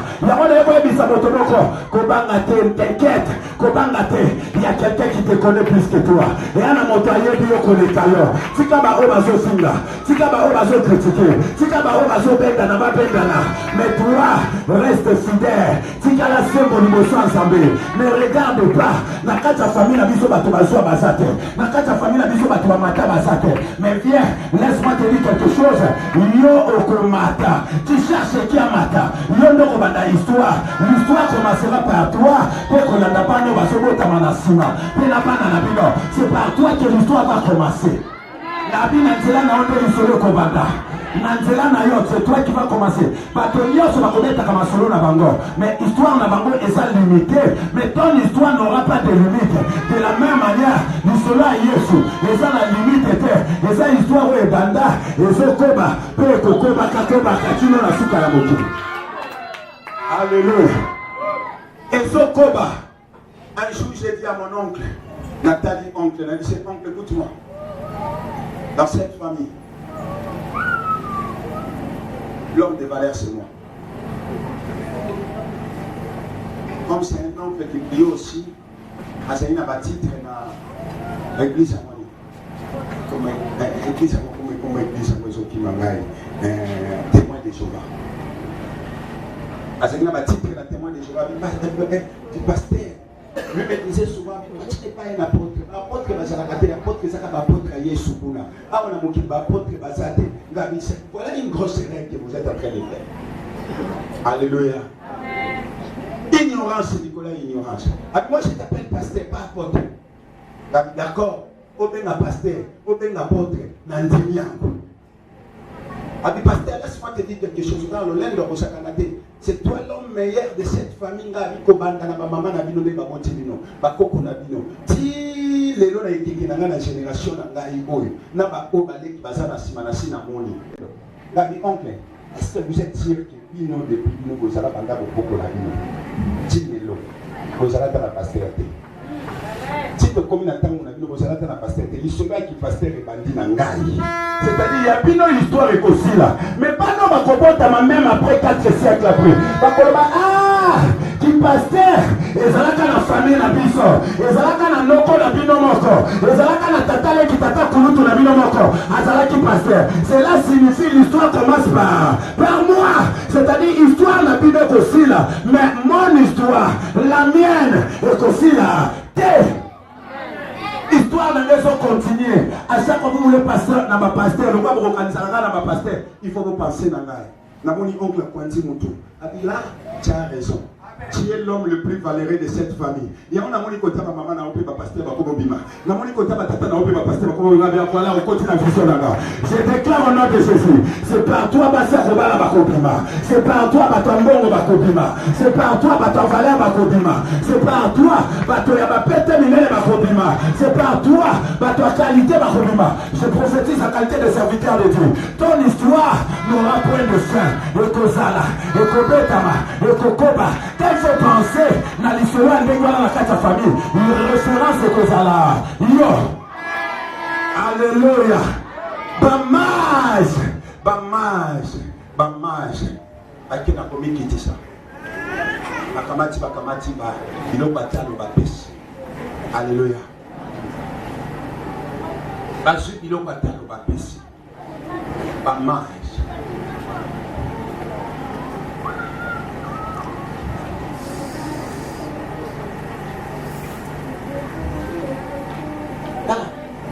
T'inquiète, il y a quelqu'un qui te connaît plus que toi. Et un montagne bio connaît alors. Si kaba obazo singa, si kaba obazo critiquer, si kaba obazo benda na benda. Mais toi, reste fidèle. Si kala sembo limoso ensemble. Ne regarde pas. Na kata famille na biso bato bazo basate. Na kata famille na biso bato mata basate. Mais viens, laisse-moi te dire quelque chose. Yo okomata. Tu cherches qui a mata. Yo ndoko banda histoire. L'histoire commencera par toi. C'est par toi que l'histoire va commencer. C'est toi qui vas commencer. Mais l'histoire est limitée. Mais ton histoire n'aura pas de limite. De la même manière, l'histoire est Yesu. Et ça, la limite était. Et ça, l'histoire est Banda. Et ça, Koba. Alléluia. Et ce Koba, un jour j'ai dit à mon oncle, Nathalie, oncle, elle a dit, c'est oncle, écoute-moi. Dans cette famille, l'homme de valeur, c'est moi. Comme c'est un oncle qui prie aussi, c'est une titre dans l'église à moi. Comme l'église à moi, comme l'église à moi, qui m'a témoin de Jéhovah. Parce qu'il y a un titre dans témoin de Jéhovah, du pasteur. Lui me disait souvent, tu n'es pas un apôtre. Apôtre, c'est un apôtre à Yeshua. Ah, on a mon apôtre, voilà une grosse erreur que vous êtes en train de faire. Alléluia. Ignorance, Nicolas, ignorance. Moi, je t'appelle pasteur, pas apôtre. D'accord? Au bien pasteur, au bien apôtre, Nandimian. Pasteur, laisse-moi te dire quelque chose. Dans le lendemain de Sakanate, c'est toi l'homme meilleur de cette famille. Tina lelo na ekiki na ngana génération na ngai oyo na ba o baleki bazana simana sina moni ngami oncle est-ce que vous êtes sûr que bino depuis bino bozala banda bokoko la bino tinelo bozala ta la pasteur si tu comme na tango na bino bozala ta la pasteur lisonga ki pasteur e bandi na ngai c'est-à-dire ya bino histoire e kosila mais pas non bakobota même après 4 siècles après bakoloba qui pasteur ezalaka na famille na biso ezalaka na noko na bino moko ezalaka na tatale ki tata kulutu na bino moko azalaki pasteur. Cela signifie l'histoire commence par moi, c'est-à-dire histoire na bino kosila mais mon histoire la mienne est kosila te histoire na les autres continuer à chaque fois que vous voulez pasteur na ma pasteur le quoi vous organiser na ma pasteur il faut vous penser na ngai na moni oncle Kwanzi Mutu là tu as raison. Tu es l'homme le plus valeureux de cette famille. Il y a un amoni kota ma maman na ope ba pasteur ba kobo bima. Na moni kota ma tata na ope ba pasteur ba kobo bima bien voilà on continue la vision là. Je déclare au nom de Jésus, c'est par toi ba sa robala ba kobima. C'est par toi ba tambongo ba kobima. C'est par toi ba tavaler ba kobima. C'est par toi ba to ya ba pete minene ba kobima. C'est par toi ba to qualité ba kobima. Je prophétise la qualité de serviteur de Dieu. Ton histoire n'aura point de fin. Ekozala, ekobetama, ekokoba. Il faut penser dans l'histoire de la famille. Une référence de Kozala. Yo. Alléluia. Bamage. Akina komi kitisa. Bakamati ba. Ilo batalo ba pesi. Alléluia. Basu ilo batalo ba pesi. Bamage.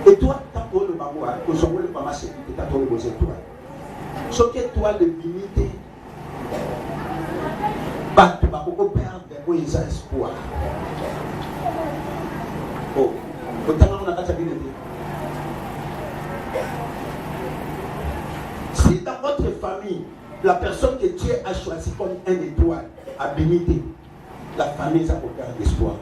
Et toi, tu as pour le baroua, que je voulais pas marcher, tu as pour le beaux étoiles. Ce qui est toi de limiter, tu vas beaucoup perdre des espoirs. Oh, on a pas sa si dans votre famille, la personne que Dieu a choisi comme un étoile a bénité, la famille, ça peut perdre l'espoir.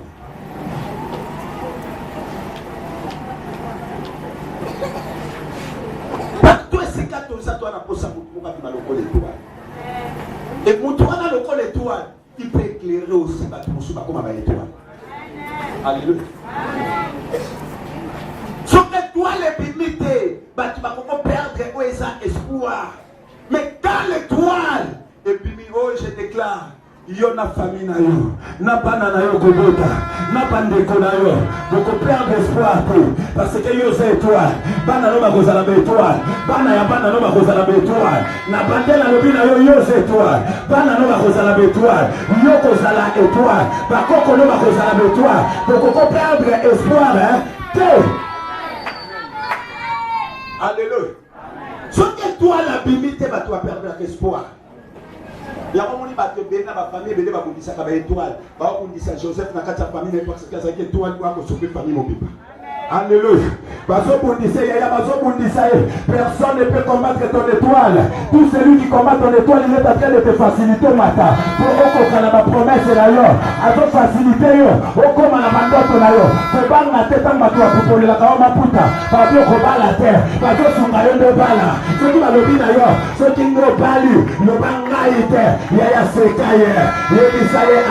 Et pour toi, dans le col étoile, il peut éclairer aussi comme un étoile. Alléluia. Sur l'étoile est limitée, tu vas perdre espoir. Mais quand l'étoile est limitée, je déclare. Yo na famille na yo, na bana na yo kobota, na bandeko na yo, boko perdre espoir parce que yo c'est étoile, bana no bakozala ba étoile, bana ya bana no bakozala ba étoile, na bandela lobi na yo c'est étoile, bana no bakozala ba étoile, yo kozala étoile, bakoko no bakozala ba étoile, boko perdre espoir Alléluia. Ce que toi la limite va toi perdre espoir. Il y a un moment où il y a une famille qui a une étoile. Il y a Joseph dans la famille parce qu'il y a une étoile qui a sauvé la famille. Alléluia. Personne ne peut combattre ton étoile. Tout celui qui combat ton étoile, il est en train de te faciliter matin. Pour ma promesse d'ailleurs, à te faciliter, au comme à la mandote d'ailleurs. Pour battre la tête en bateau, pour la carotte puta, pour combattre la terre, pour que son rayon de balle. Ceux qui m'ont dit d'ailleurs, ceux qui n'ont pas lu, le bangaïté, il y a Sekaye, il y a Isaïe,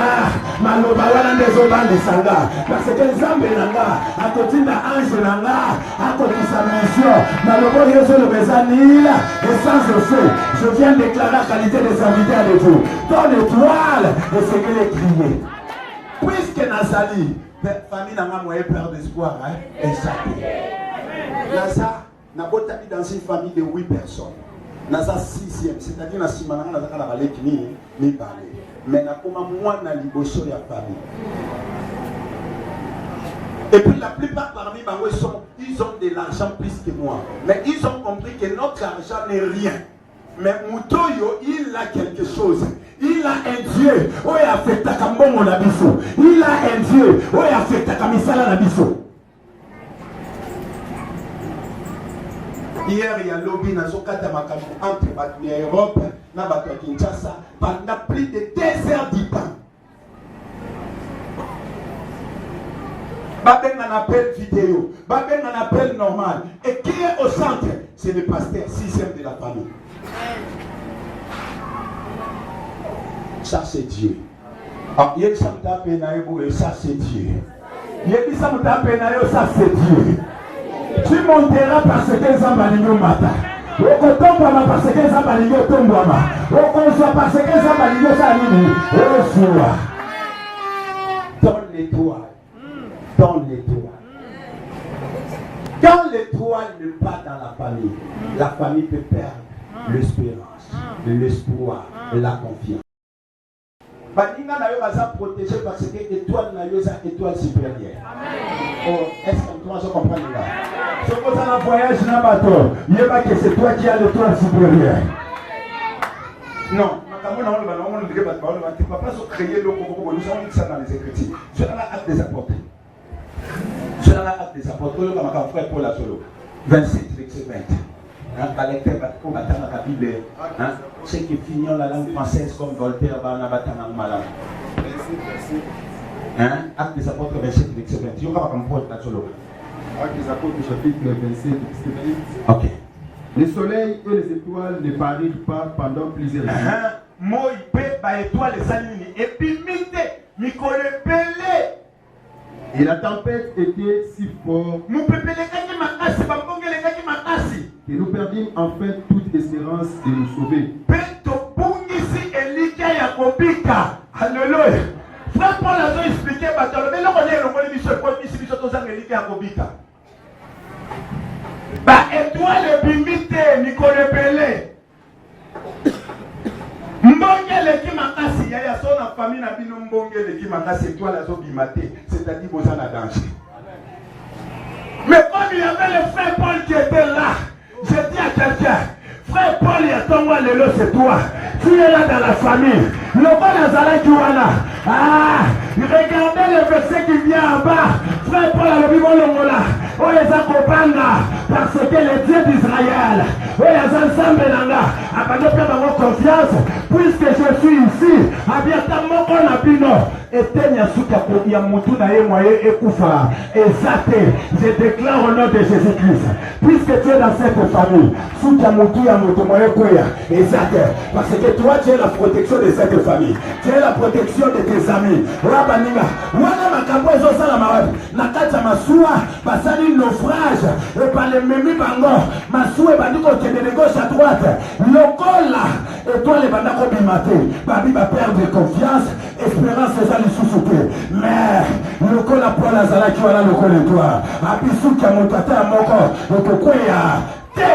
Malobawana des Oban de Sanga. Parce que les hommes de Nanga, à côté d'un ange de Nanga, à côté de sa mission, dans le bon Dieu, le Bézanil, et sans le feu, je viens déclarer la qualité des serviteurs de Dieu. Ton étoile, et c'est qu'elle est criée. Puisque Nazali, famille n'a pas moyen de perdre espoir, et ça. Naza, n'a pas été dans une famille de 8 personnes. Naza 6e, c'est-à-dire na simana na zaka na baleki ni balé. Mais na koma mwana liboso ya famille. Et puis la plupart parmi eux ils ont de l'argent plus que moi. Mais ils ont compris que notre argent n'est rien. Mais Mutoyo, il a quelque chose. Il a un Dieu. Oh, il a fait ta kambongo na biso. Il a un Dieu. Oh, il a fait ta kamisala na biso. Hier, il y a lobby dans entre l'Europe et Kinshasa pendant plus de 2 heures du temps. Babel un appel vidéo, Babel un appel normal. Et qui est au centre? C'est le pasteur, sixième de la famille. Ça c'est Dieu. Ah, il y a ça c'est Dieu. Il y a ça c'est Dieu. Tu monteras parce que Zambaligno mata. Okotombama parce que Zambaligno tombama. Okonsoa parce que Zambaligno salini. Osua. Dans l'étoile. Dans l'étoile. Quand l'étoile ne pas dans la famille peut perdre l'espérance, l'espoir, la confiance. Baninga na yo baza protégé parce que étoile na yo c'est étoile supérieure. Oh, est-ce que tu vas comprendre là? Si vous êtes en voyage na bateau, il y a pas que c'est toi qui as l'étoile supérieure. Non, on ne peut pas se créer le coco, nous avons dit ça dans les Écritures. Je dans l'acte des apôtres. Je dans l'acte des apôtres, comme un frère Paul à solo. 27, verset 20. Ceux qui finissent la langue française comme Voltaire, Acte des apôtres 27, verset 20. Il y a un point là-dessus. Acte des apôtres chapitre 27, verset 20. Ok. Le soleil et les étoiles ne parlent pas pendant plusieurs jours. Moi, il peut pas étoile les animaux. Et puis, et la tempête était si forte que nous perdîmes enfin toute espérance de nous sauver. Alléluia. Frère Paul a expliqué, mais là, on est le étoile bimite, Nicole Pelé. Mbongele qui makasi, il y a son famille na bino mbongele qui makasi étoile à son bimate, c'est-à-dire vous en a danger. Mais comme il y avait le frère Paul qui était là, je dis à quelqu'un, frère Paul, il y a ton roi, c'est toi. Tu es là dans la famille. Le bon Nazaré Jouana. Ah, regardez le verset qui vient en bas. Frère Paul a le vivant le mola. Oh, les accompagne parce que le Dieu d'Israël. Oh, les ensemble là. Après, nous confiance. Puisque je suis ici, abiata moko na bino. Etenya suka ya mutu na ye moye ekufa. Exacté. Je déclare au nom de Jésus-Christ. Puisque tu es dans cette famille, suka mutu ya mutu moye kuya. Exacté. Parce que toi, tu es la protection de cette famille. Tu es la protection de tes amis. Rabaninga. Wana makambo ezo sala mawabi. Nakata masua, basali naufrage. Et par les mémis bango. Masua bandiko kende de gauche à droite. Lokola. Et toi les bandako bimate. Babi va perdre confiance. Espérance c'est ça les sous-souper. Mais lokola Paul Azala qui va là lokola toi. Abisu qui a monté à moko. Lokokoya. Te.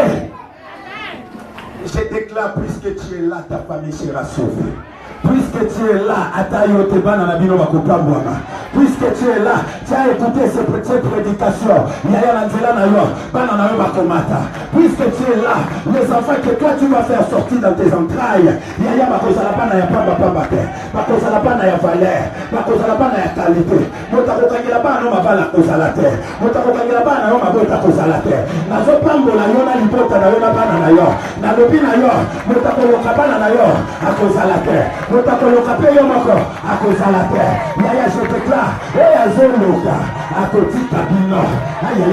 Je déclare, puisque tu es là, ta famille sera sauvée. Puisque tu es là, puisque tu es là, tu as écouté ces prédications. Puisque tu es là, les enfants que toi tu vas faire sortir dans tes entrailles. Motakolokape yomoko akozalate yaya je déclare et azoloka akotika bino aïe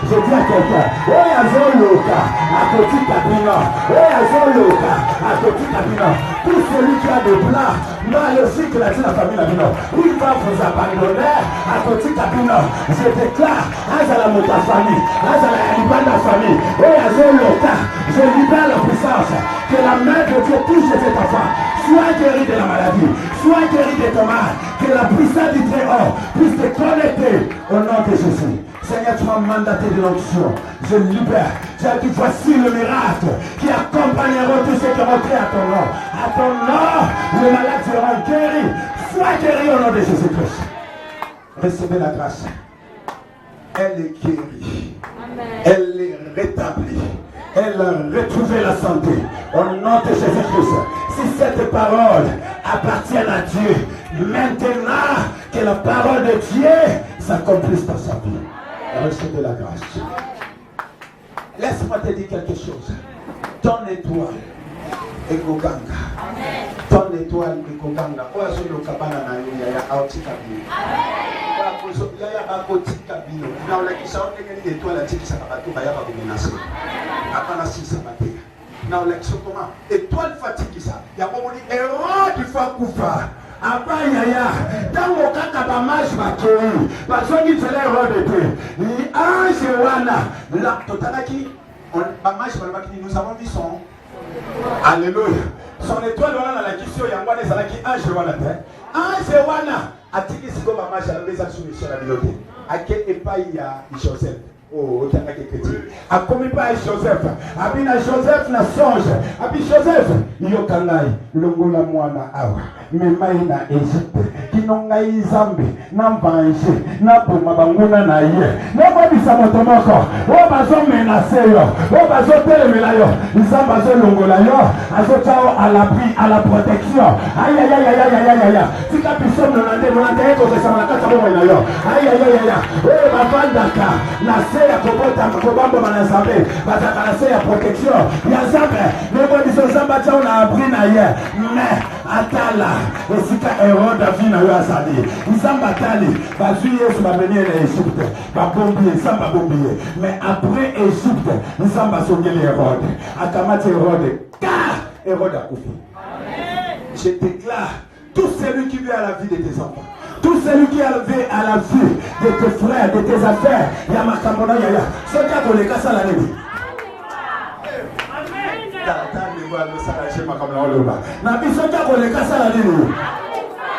je dis à quelqu'un et azoloka akotika bino et azoloka akotika bino tout celui qui a des plans maléfiques là la famille bino il va vous abandonner akotika bino je déclare azala mota famille azala libanda famille et azoloka je libère la puissance que la main de Dieu touche cet enfant. Sois guéri de la maladie, sois guéri de ton mal, que la puissance du Très-Haut puisse te connecter au nom de Jésus. Seigneur, tu m'as mandaté de l'onction. Je libère. J'ai dit, voici le miracle qui accompagnera tous ceux qui ont créé à ton nom. À ton nom, les malades seront guéris. Sois guéri au nom de Jésus-Christ. Recevez la grâce. Elle est guérie. Amen. Elle est rétablie. Elle a retrouvé la santé. Au nom de Jésus-Christ. Si cette parole appartient à Dieu, maintenant que la parole de Dieu s'accomplisse dans sa vie. Recevez la grâce. Laisse-moi te dire quelque chose. Ton étoile est Goganga. Ton étoile est Goganga. Oazo le kabana na yo ya autika bi. Étoile fatigue ça. Il y a un moment où Hérode il faut couper. Abayaya, dans le cas de la marche, parce qu'il fait Hérode était. Ange wana, là, totalaki, nous avons vu son. Alléluia. Son étoile wana la question yangwa les alaki ange wana te. Ange wana atiki siko ba marche la maison soumission la bilote. Ake epai ya Joseph. Oh, ok, a commis pas Joseph. Abina Joseph na songe. Abi Joseph, yo kangai, longola mwana awa. Memai na Egypte. Kinongai Zambi, na mvange, na boma banguna na ye. Neba bisa motomoko. O bazo menacer yo. O bazo telemela yo. Nzamba zo longola yo. Azo chao à l'abri, à la protection. Aïe aïe aïe aïe aïe aïe aïe. Si ka biso monante ko se sama kata mo na yo. Aïe aïe aïe aïe. O bavandaka na ya kobota kobamba banazambe batakanase ya protection ya zambe nebo biso zamba tao na abri na ye mais atala esika Hérode avina yo asali nzamba tali bazui Yesu babeni na Égypte babombi nzamba bombi mais après Égypte nzamba songeli Hérode akamati Hérode car Hérode a kufi. Je déclare tout celui qui veut à la vie de tes enfants, tout celui qui a levé à la vie de tes frères, de tes affaires, Yamakambona Yaya, ce qui a collé Kassa la nuit.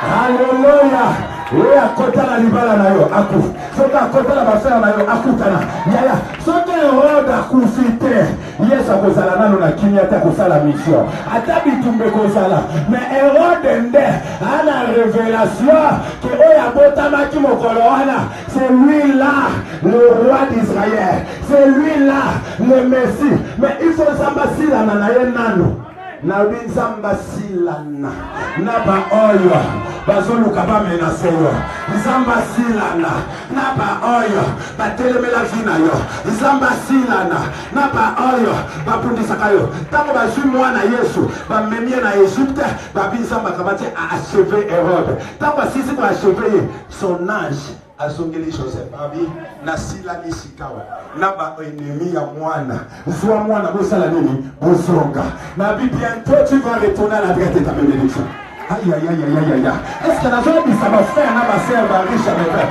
Alléluia. Oui, à côté la libala na yo, aku. Soka à côté la bassin na yo, akutana. Yaya, soka Hérode akufite. Yes, akozala nano na kimia ta kozala mission. Ata bitumbe kozala. Mais Hérode nde ana révélation que oya botamaki mokolo wana, c'est lui là, le roi d'Israël. C'est lui là, le Messie. Mais il faut s'ambasila na ye nano. Na winzamba silana na ba oyo bazoluka ba menase yo nzamba silana na ba oyo batelemela vina yo nzamba silana na ba oyo bapundisaka yo tango bazwi mwana Yesu bamemie na Égypte babinzamba kabati a achevé Hérode tango asisi ko achevé son âge azongeli Joseph abi na silani sikawa na ba ennemi ya mwana zwa mwana bosala nini bosonga na bi bientôt tu vas retourner à la droite de ta bénédiction. Aïe aïe aïe aïe aïe aïe. Est-ce que la zone dit ça va faire na ba sœur ba riche avec elle?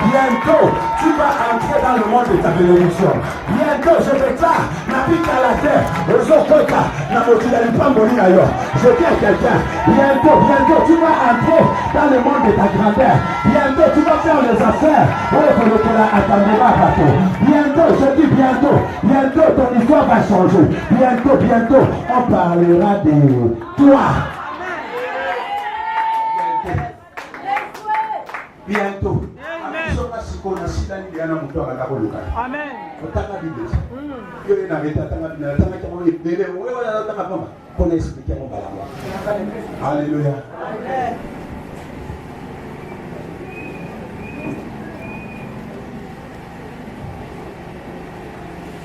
Bientôt tu vas entrer dans le monde de ta bénédiction. Bientôt je déclare na bi la terre ozokota na motila lipamboli na yo. Je dis à quelqu'un bientôt tu vas entrer dans le monde de ta grandeur. Bientôt tu vas faire les affaires. Bientôt, je dis bientôt ton histoire va changer. Bientôt on parlera de toi. Bientôt. Amen. Alléluia.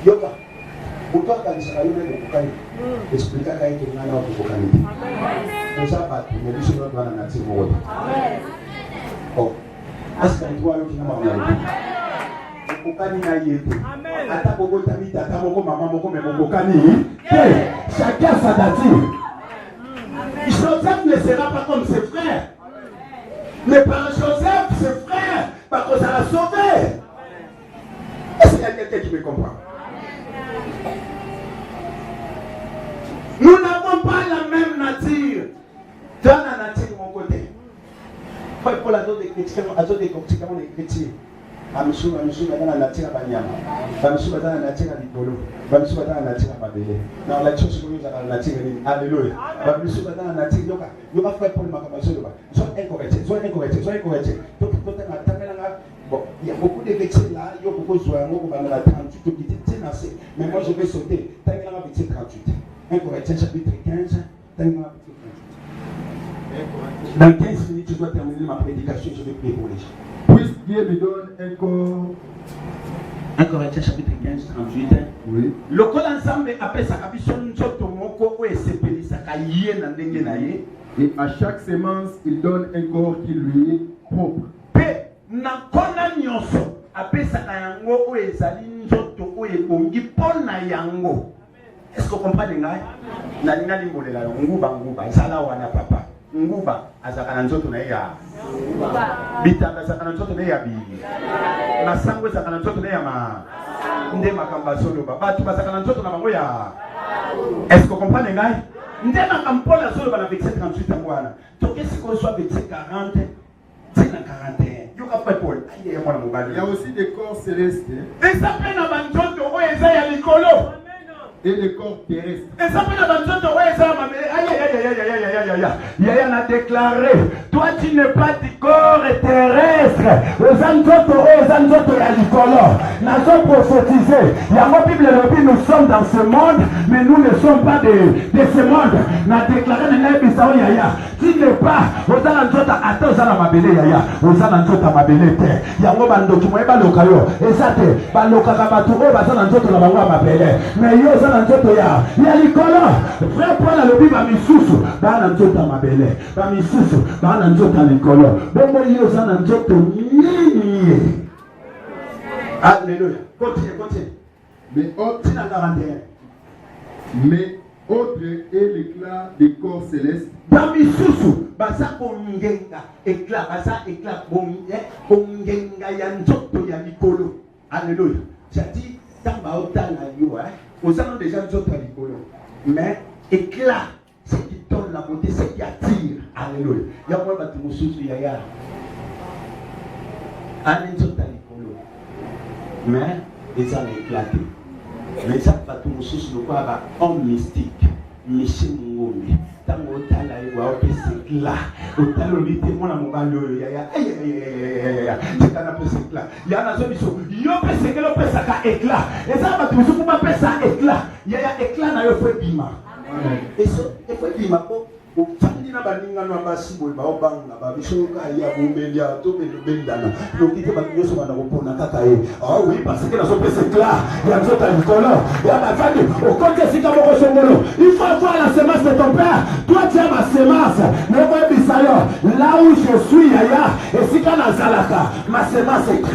Yoka, pourquoi quand il s'agit de Bokani, expliquer quand il est dans le Bokani. Nous savons pas, mais nous sommes dans la nature. Oh, est-ce que toi, tu n'as pas mal? Bokani n'a été. Ata Boko Tamita, Ata Boko Maman Boko, mais Bokani. Chacun sa nature. Joseph ne sera pas comme ses frères. Mais par Joseph, ses frères, parce que ça l'a sauvé. Est-ce qu'il y a quelqu'un qui me comprend? Nous n'avons pas la même nature. Dans la nature de mon côté. Pour la zone des chrétiens, la zone des chrétiens. Amsou dans la nature à Banyama. Amsou dans la nature à Bipolo. Amsou dans la nature à Babélé. Dans la chose que nous avons la nature, alléluia. Amsou dans la nature, il va faire pour le macamazo. Sois incorrect. Donc, bon, il y a beaucoup de vexés là, il y a beaucoup de soins, beaucoup de la 38, mais moi je vais sauter. T'as un verset 38. 1 Corinthiens chapitre 15. Dans 15 minutes, je dois terminer ma prédication, je vais prier pour les gens. Puisse Dieu lui donne encore 1 Corinthiens chapitre 15, 38. Oui. Le col ensemble appelle sa capuchon, nzoto moko ou esepeli sa kaye na ndenge na ye. Et à chaque semence, il donne un corps qui lui est propre. Pe na kona nyonso apesaka yango oyo ezali nzoto oyo ebongi mpona yango. Est-ce que vous comprenez? Nalinga limbolela yo nguba zala wana papa nguba azakana nzoto na ya bitanga azakana nzoto na ya bi masango azakana nzoto na ya ma nde makamba soloba batu bazakana nzoto na bango ya. Est-ce que vous comprenez? Nde makampola soloba na verset 38 ngwana tokesi ko soit verset 40 tina 41 yoka pa Paul aye mwana mobali. Il y a aussi des corps célestes et ça peut na banzoto oyo eza ya likolo et des corps terrestres. Et ça peut Yaya n'a déclaré, toi tu n'es pas du corps terrestre. Aux anzoto ya likolo. Nous sommes prophétisés. Il y a ma Bible le dit, nous sommes dans ce monde, mais nous ne sommes pas de ce monde. N'a déclaré Yaya. Tu n'es pas aux anzoto ata aux anamabele Yaya. Aux anzoto mabele te. Yango bando kimoeba lokayo. Ezate baloka kabatu o bazana nzoto na bango mabele. Mais yo na nzoto ya likolo frère Paul alobi ba misusu bana nzoto ya mabele ba misusu bana nzoto ya likolo bongo yo za na nzoto nini. Alléluia. Continue. Mais autre est l'éclat des corps célestes. Ba misusu baza kongenga éclat baza éclat kongenga ya nzoto ya likolo. Alléluia. J'ai dit tamba otala yo aux gens déjà nous autres mais éclat, c'est qui donne la beauté, c'est qui attire. Alléluia. Il y a moi qui me soucie yaya. Nous autres mais les gens éclaté. Mais ça va tout me soucie le quoi homme mystique, Michel Ngombe. Tant otala iwa opé là. Otala olité mon amobalo yaya. C'est un peu éclat. Il y a un solution. Yo pèse que le pèse à éclat. Et ça va tout pour ma pèse à éclat. Il y a éclat na yo fait bima. Et ça il faut bima ko fandi na baninga no basi boy ba obanga ba bishoka ya bumelia to bendana. Donc il faut ba nyoso bana ko pona kaka e. Ah oui parce que la so pèse éclat. Il y a nzoto à color. Il y a ma famille au côté si comme au songolo. Il faut avoir la semence de ton père. Toi tu as ma semence. Ne vois bisayo là où je suis yaya et si kana zalaka ma semence écrit.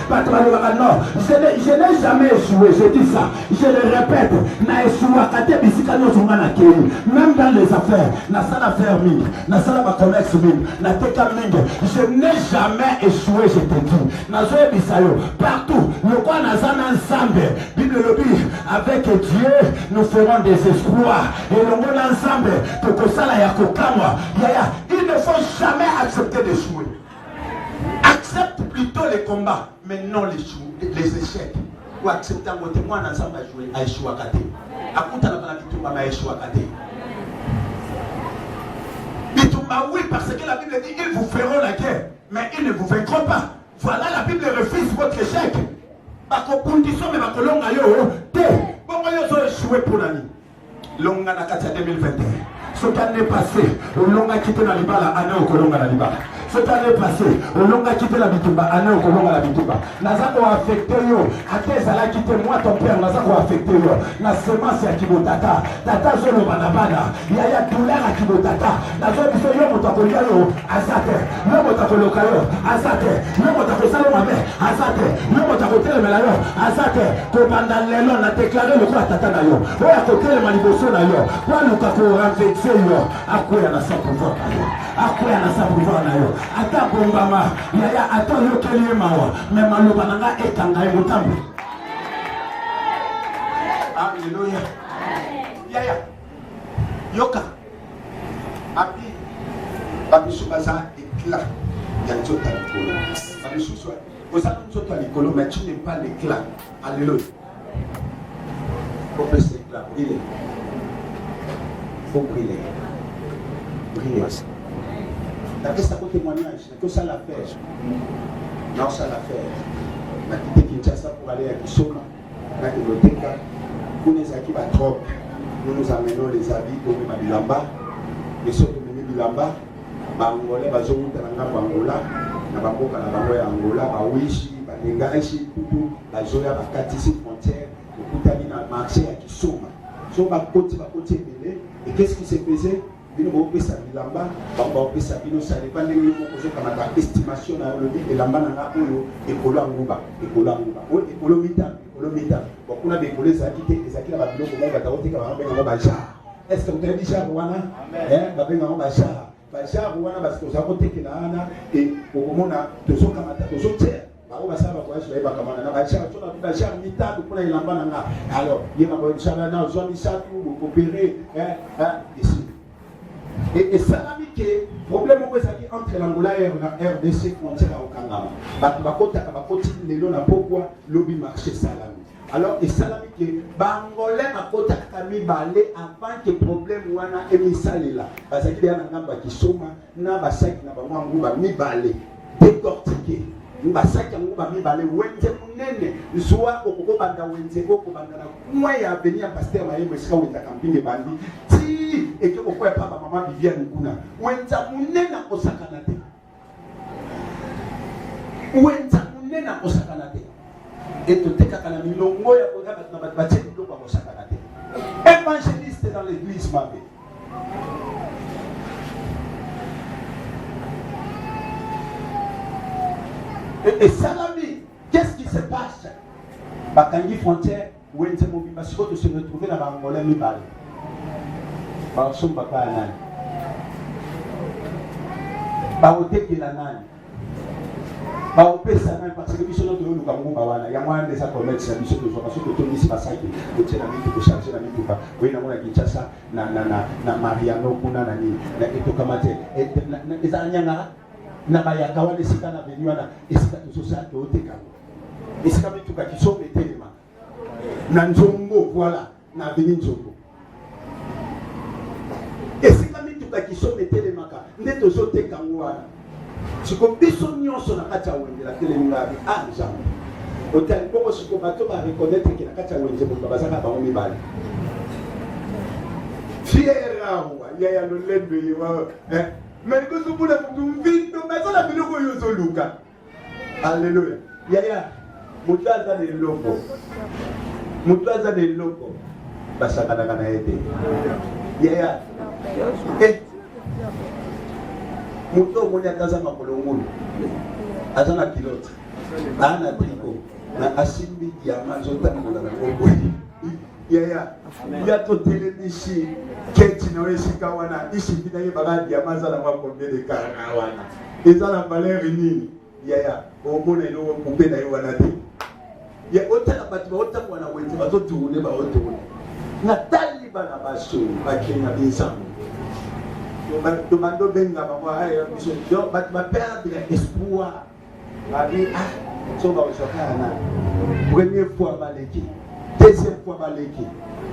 Non, je n'ai jamais échoué, je dis ça, je le répète, na échoué kate bisika no zongana kei. Même dans les affaires, na sala affaire ming, na sala ba commerce ming, na teka ming, je n'ai jamais échoué, je te dis. Na zoe bisayo partout, le quoi na zana ensemble, Bible le dit, avec Dieu nous ferons des espoirs et le monde ensemble, toko sala ya kokamwa. Yaya, il ne faut jamais accepter d'échouer. Accepte plutôt les combats, mais non les échecs. Ou accepter un témoin ensemble à échouer à côté. Akuta na bana bitumba ma échouer à côté. Bitumba oui parce que la Bible dit ils vous feront la guerre, mais ils ne vous vaincront pas. Voilà la Bible refuse votre échec. Bako pundiso mais bako longa yo te. Bongo yo so échouer pour l'année. Longa na kati 2021. Ce année passée, longa quitté na libala année au kolonga na libala. Cette année passée, on a quitté la bitumba, année au Colomba la bitumba. Nazako a affecté yo, à tes ala quitté moi ton père, Nazako a affecté yo. La semence à Kibotata, Tata Zolo Banabana, Yaya douleur à Kibotata, Nazo biso yo motakolia yo, Azate, yo motakoloka yo, Azate, yo motakosalo mame, Azate, yo motakotele melayo, Azate, Kobanda Lelo na déclaré le quoi Tata na yo, Oya kokele maniboso na yo, Kwa lukako renvexe yo, Akoya na sa pouvoir na yo, Akoya na sa pouvoir na yo. Ata bombama yaya ata yo keliye mawa me maloba nanga etanga emutambi. Alléluia. Yaya yoka api babisu baza éclat ya nzota likolo babisu so oza nzota likolo mais tu n'es pas l'éclat. Alléluia. Faut passer éclat briller. Faut briller. D'après ça, pour témoignage, que ça l'a fait. Non, ça l'a fait. On a quitté Kinshasa pour aller à Kisoma, à Kiloteka. Pour les acquis à trop, nous amenons les habits pour les Bilamba. Les autres les Bilamba, Bangolais, Bazouta, Angola, Nabakoka, Angola, Bawishi, Banegashi, Poutou, Bazoya, Bakatisi, frontière, le Koutani, marché à Kisoma. Sur ma côte, et qu'est-ce qui s'est passé? bino bopesa bilamba bopesa bino ça dépend ndenge okozokamata estimation na olobi elamba na nga oyo ekolo ya nguba oyo ekolo mita bakuna bekolo ezalaki te ezalaki na babiloko moko batakoteka babengamo bajar. Est ce que vous avez dit jar wana babengamo bajar wana parce que oza kotekela wana e okomona tozokamata tozotia bango basala bakoyage bayebaka mana na bajar tona bajar mitatu mpona elamba na nga alors ye makoyesala na ozwa misatu bokopere ici. Et ça dit que problème entre l'Angola et la RDC frontière au Kangama. Bakoti lelo na pourquoi lobby marché salami. Alors et salami que bangolais bakota kami balé avant que problème wana emisalela. Parce que ya ngamba kisoma na basaki na bango ba mi balé décortiquer. Basaki ngo ba mi balé wenze munene soit okoko banda wenze okoko banda na moi ya venir pasteur mayembe sika wenda camping bandi. Et que pourquoi papa maman Viviane kuna wenza munena osakana te et to teka kana milongo ya koga na batbatie biloko osakana te évangéliste dans l'église mabe et salami qu'est-ce qui se passe bakangi frontière wenza mobimba siko to se retrouver na bangolais mibale. Baosomba pa nani baotekela nani baopesa nani parce que biso no toyoluka ngumba wana ya mwana ndesa commerce ya biso tozwaka soki otongisi basaki otiela mingi kocharge na mituka oyi nango na Kinshasa na Mariano kuna na nini na etokama te ezala nyanga na bayaka wana esika na veni wana esika tozosala tootekango esika mituka kisomba etelema na nzongo voilà na veni nzongo esika mituka kisomba etelemaka nde tozoteka ngo wana siko biso nyonso na kati ya wenze la telemingabi nzambe otali poko siko bato bareconnaître ke na kati ya wenze moto bazaka bango mibale fiera ya lolendo yewa mais ko subula mutu vindo bazala biloko yo zoluka alleluya yaya mutu aza de loko basakana kana ete yaya muto moni akaza makolongolo aza na pilote ana triko na asimbi diama zotambola na kongo yaya ya to telemishi keti na wesika wana ishi na ye baba diama za na makombe de karana wana eza na valeur nini yaya omona ino kumbe na yo wana te ya otala batu otambo na wenzi bazotourner na tali bana baso bakenya bisango Demando benga maman ayo biso donc ba perdre espoir abi so ba osokana première fois baleki deuxième fois baleki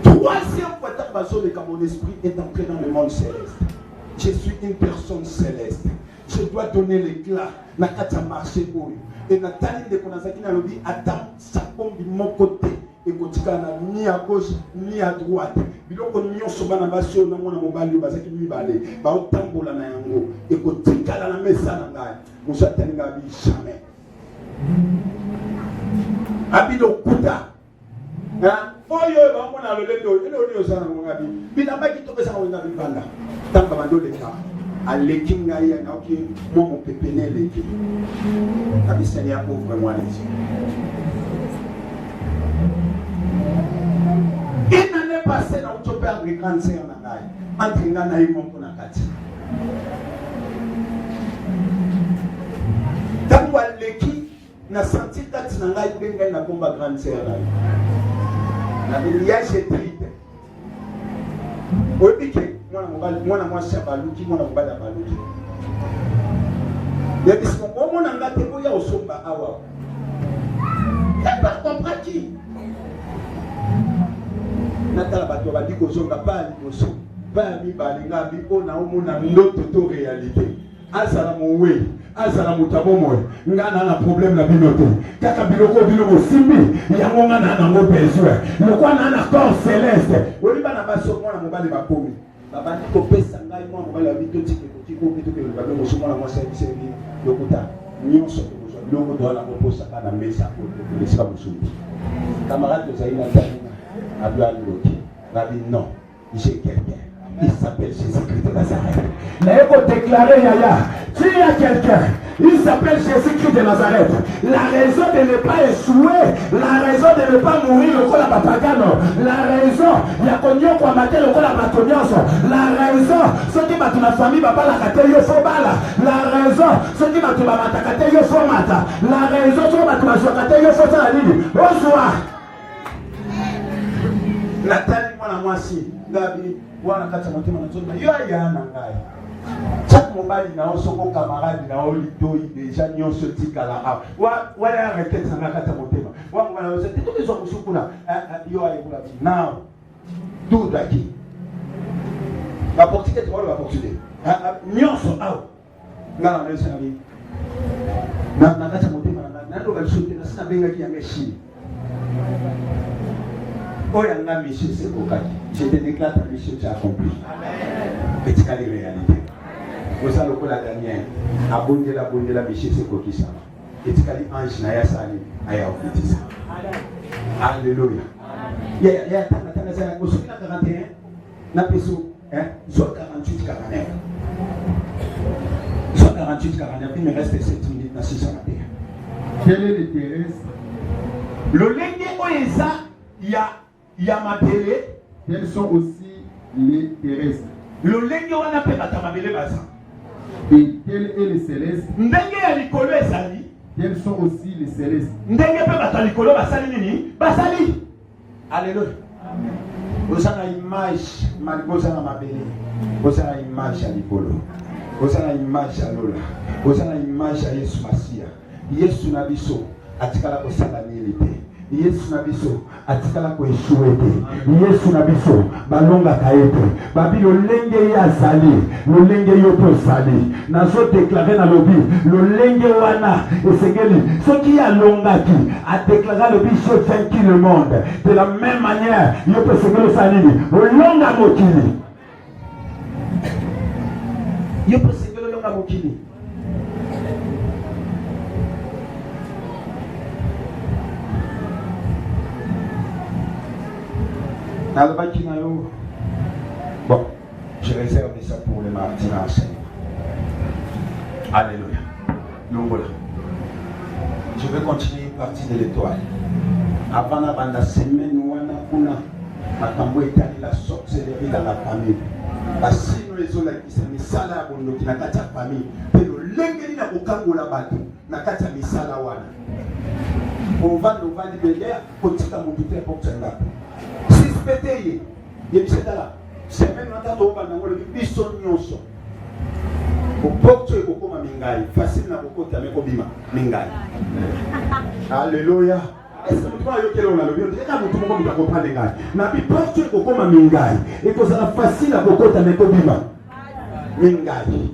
troisième fois ta baso de mon esprit est entré dans le monde céleste. Je suis une personne céleste. Je dois donner l'éclat na kata marché boy et na tali de konazaki na lobi attends ça tombe de mon côté et kotikana ni à gauche ni à droite biloko nyonso bana basio na mona mobali bazaki mibale ba otambola na yango et kotikala na mesa na ngai musatani ngabi jamais abilo kuta oyo ba mona lolendo ile oyo sana ngabi bilamba kitoko sana ngabi banda tamba bandole ka aleki ngai ya naoki momo pepene leki kabisa ni hapo vraiment ici. Une année passée, on a perdre le cancer en Angaï. Entre Ngana et mon Konakati. Tant que l'équipe n'a senti que Nangaï Bengaï n'a combat grande sœur. La village est triste. Oui, que moi, je suis Balouki, moi, je suis Balouki. Mais parce que moi, je suis au Somba Awa. Et par contre, qui? Natala bato badi kozonga pa liboso ba mi balinga bi ona omona ndoto to réalité azala mowe azala mutabo mowe ngana na problème na binote kaka biloko simbi yango ngana na ngo besoin lokwa na corps céleste oliba na baso mwana mobali bakomi babandi ko pesa ngai mwana mobali ba bitoti ko bitoko ba ngo so mwana mwasa bisebi lokuta nyonso ko biloko to ala ko posa kana mesa ko lesika musubi camarade zaina tani Abdoulaye Loki, Rabbi non, j'ai quelqu'un. Il s'appelle Jésus-Christ de Nazareth. Mais il faut déclarer, Yaya, tu as quelqu'un, il s'appelle Jésus-Christ de Nazareth. La raison de ne pas échouer, la raison de ne pas mourir au la papagano, la raison, il y a connu quoi mater au la batonioso, la raison, ce qui m'a la famille, papa la cate yo fo bala, la raison, ce qui m'a la matakate yo fo mata, la raison, ce qui m'a la kate yo fo sa ligne. Bonsoir. Nathalie, moi si, Gabi, wana kata motema na zone, yo ya na ngai. Chaque mobile na osoko camarade na olitoi déjà nyonso tikala a wa ya arrêter ça na kata motema wa mwana ose tout les autres sukuna yo ayi kula now tout daki la portée tu vois la portée nyonso aw ngala na sali na kata motema na ndo ba sute na sina benga ki yangeshi oya nga mission c'est kokaki je te déclare ta mission tu as accompli amen petit cas de réalité. Vous savez que la dernière, abondela Michel c'est quoi qui ça? Et tu as dit ange na ya sali aya ofitisa. Alléluia. Il y a tant ça au sur 41 na peso sur 48 49. Sur 48 49 il me reste 7 minutes na 621. Quel est l'intérêt? Le lenge oeza il y a ma télé. Quels sont aussi les terrestres? Le lenge wana pe batamabele basa. Et quel est le céleste? Ndenge ya likolo ezali. Quels sont aussi les célestes? Ndenge pe bato likolo basali nini? Basali. Alléluia. Osana image, malbosana mabele. Osana image ya likolo. Osana image ya lola. Osana image ya Yesu Masia. Yesu na biso atikala kosala nini te. Yesu na biso atikala ko échouer te. Yesu na biso balonga kaete. Babi lo lenge ya zali, lo lenge yo to zali. Nazo déclarer na lobi, lo lenge wana esengeli. Ce qui a longaki a déclaré le biso vaincu le monde. De la même manière, yo peut sengeli salini. Lo longa mokili. Yo peut sengeli longa mokili. Bon, je réserve ça pour les martyrs enseignements. Alléluia. Nous voilà. Je vais continuer une partie de l'étoile. Avant la semaine, nous avons la sorcellerie dans la famille. Parce que nous les autres qui sont mis sala qui n'a pas de famille. Et le lengeli n'a aucun goût là-bas. N'a pas de misala wana. On va libérer pour que tu aies pour que tu pété ye là c'est même dans ton bana ngolo biso nyonso au porto e kokoma mingai facile na kokota me kobima mingai. Alléluia. Est-ce que tu vois yokelé on a le bien quand tu moko mita comprendre ngai na bi porto e kokoma mingai et que ça facile na kokota me kobima mingai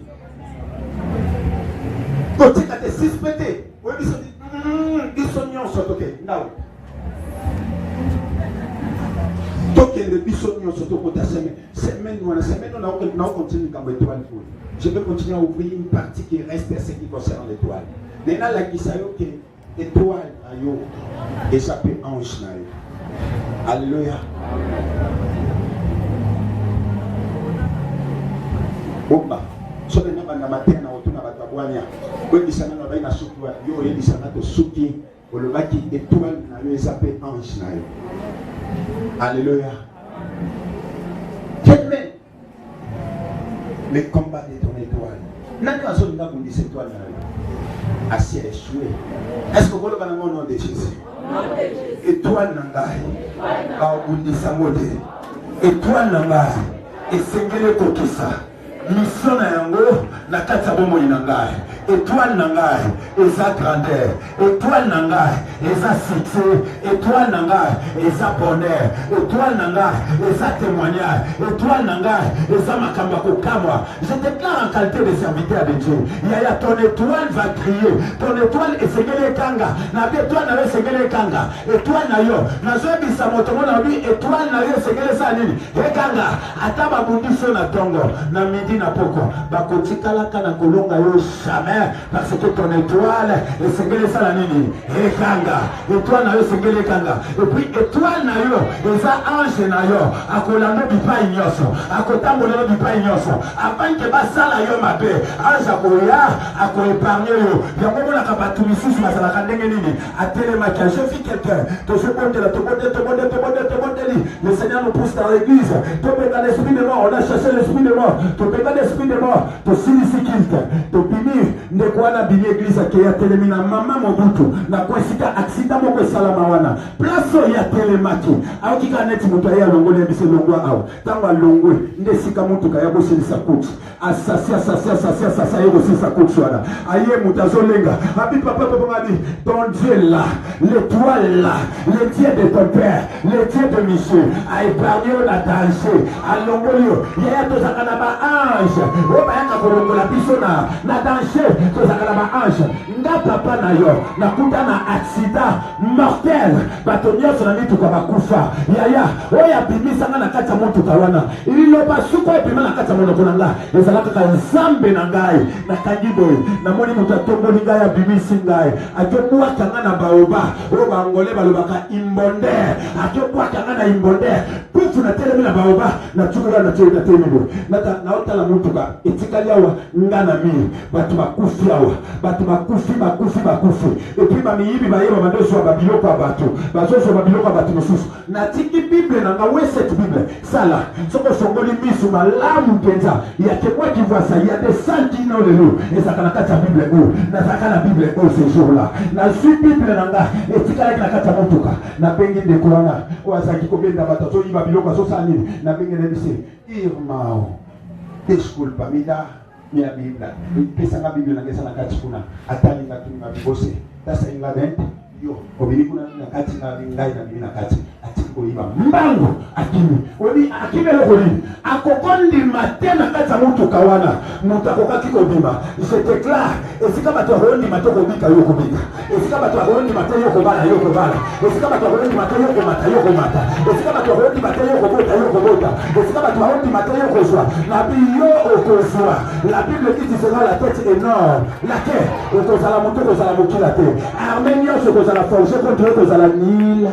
côté ka te six pété oui biso nyonso toke ndaw je vais continuer à ouvrir une partie qui reste à ce qui concerne l'étoile. Maintenant, la Gisayo qui est étoile, et ça peut ange. Alléluia. Bomba. So de naba na matin na otuna batabwania. Ko disana na baina sukwa yo ye disana to suki olobaki étoile na yo esape ange na yo. Alléluia. Quel est le combat de ton étoile? Nani a zone là pour dire cette étoile là? Assis échoué. Est-ce que vous voulez au nom de Jésus? Étoile nangai. Ba undi samode. Étoile nangai. Et sengele kokisa. Mission na yango na kati ya bomoi na ngai. Étoile na ngai eza grandeur. Étoile na ngai eza succès. Étoile na ngai eza bonheur. Étoile na ngai eza témoignage. Étoile na ngai eza makambo ya kokamwa. Je déclare en qualité de serviteur de Dieu. Yaya, ton étoile va crier. Ton étoile esengeli kanga. Na bi étoile na yo esengeli kanga. Étoile na yo nazobisa moto mona bi étoile na yo esengeli sa nini? Ekanga ata babundi so na tongo na midi na poko bakotikalaka na kolonga yo jamais parce que ton étoile esengeli sala nini ekanga étoile na yo esengeli ekanga et puis étoile na yo eza ange na yo akolanda bipai nyonso akotambolela bipai nyonso avant que basala yo mabe ange akoya akoépargne yo yango monaka bato misusu basalaka ndenge nini atelemaki je vis quelqu'un le Seigneur nous pousse dans l'église topeka l'esprit de mort on a chassé l'esprit de mort topeka l'esprit de mort tosilisi kilte topimi ndeko wana bimi église akeya telemi na mama mobutu na kwesika accident moko esalama wana place oyo ya telemaki aokika neti moto aye alongoli yebisi longwa awa ntango alongwe nde esika motuka ya kosilisa kuti asasi ye kosilisa kuti wana aye moto azolenga abi papa ngabi ton Dieu là l'étoile là le Dieu de ton père le Dieu de monsieur a épargné la danger à l'ongolio yaya tozaka na ba ange o bayaka kolongola biso na danger tozaka na ba ange nga papa na yo nakuta na accident mortel bato nyonso na mituka bakufa yaya oyo abimisanga na kati ya motuka wana liloba suko ebima na kati ya monoko na nga ezalaka kaka nzambe na ngai nakangi boye namoni moto atomboli ngai abimisi ngai akobwakanga na baoba oyo bangole balobaka imbonde akobwakanga na imbonde pufu na telemi na baoba natukaka na telemi boye naotala motuka etikali awa nga na mire bato bakufi awa bato bakufi epui bamiyibi bayeba bandozwa babiloko ya bato bazozwa babiloko ya bato mosusu natiki bible na nga wesete bible sala soko osongoli miso malamu mpenza ya témoin qui voit ça il y a des sentiments de l'eau et ça kana kati ya bible oyo nazalaka na bible oyo ce jour là nazwi bible na nga etikalaki na kati ya motuka nabengi ndeko wana oyo azalaki kobenda bato azoyiba biloko azosala nini nabengi na bise irmao desculpa mida mia bibla pesanga bible na ngesa na kati kuna atalinga tunga bibose tasa inga dente yo obili kuna na kati na bingai na bina kati atiko iba mbango akimi oni akimelo koli akokondi matena kati ya motuka wana mutakokaki kobima je déclare esika bato ahondi matoko bika yo kobika esika bato ahondi matoko yo kobala esika bato ahondi matoko yo komata esika bato ahondi matoko yo kobota esika bato ahondi matoko yo kozwa na biyo okozwa la Bible dit tu seras la tête énorme laquelle okozala moto kozala mokila te armenio kozala forge contre kozala nil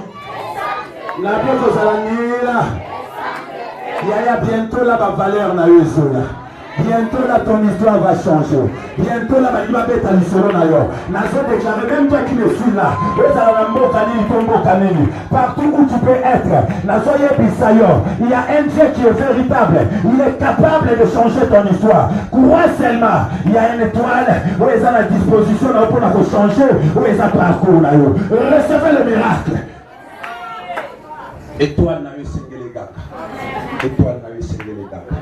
la Bible kozala nil yaya bientôt la valeur na ezola bientôt là ton histoire va changer bientôt là bali babeta lisoro na yo nazo déclarer même toi qui me suis là ozala na mboka nini to mboka nini partout où tu peux être nazo yebisa yo il y a un Dieu qui est véritable il est capable de changer ton histoire crois seulement il y a une étoile où ils ont la disposition là pour la changer où ils ont parcours là yo recevez le miracle étoile na yo sengele gaka étoile na yo sengele gaka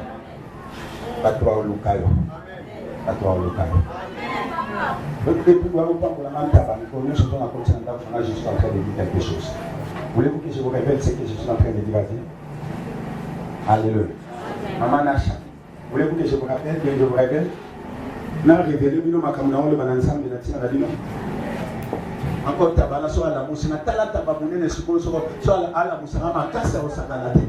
bato baolukayo depuis baopambola mantaba mikolo nyonso mpona kotina ndako nanga je suis en train de dire quelque chose voulez-vous que je vous révèle ce que je suis en train de dire? Vas-y. Alléluia. Maman Nacha, voulez-vous que je vous rappelle, que je vous révèle? Na révélé bino makambo na ole bana nsambe na tina na bino encore tabala so ala musina tala taba munene sikoyo so ala musanga makasa osakana te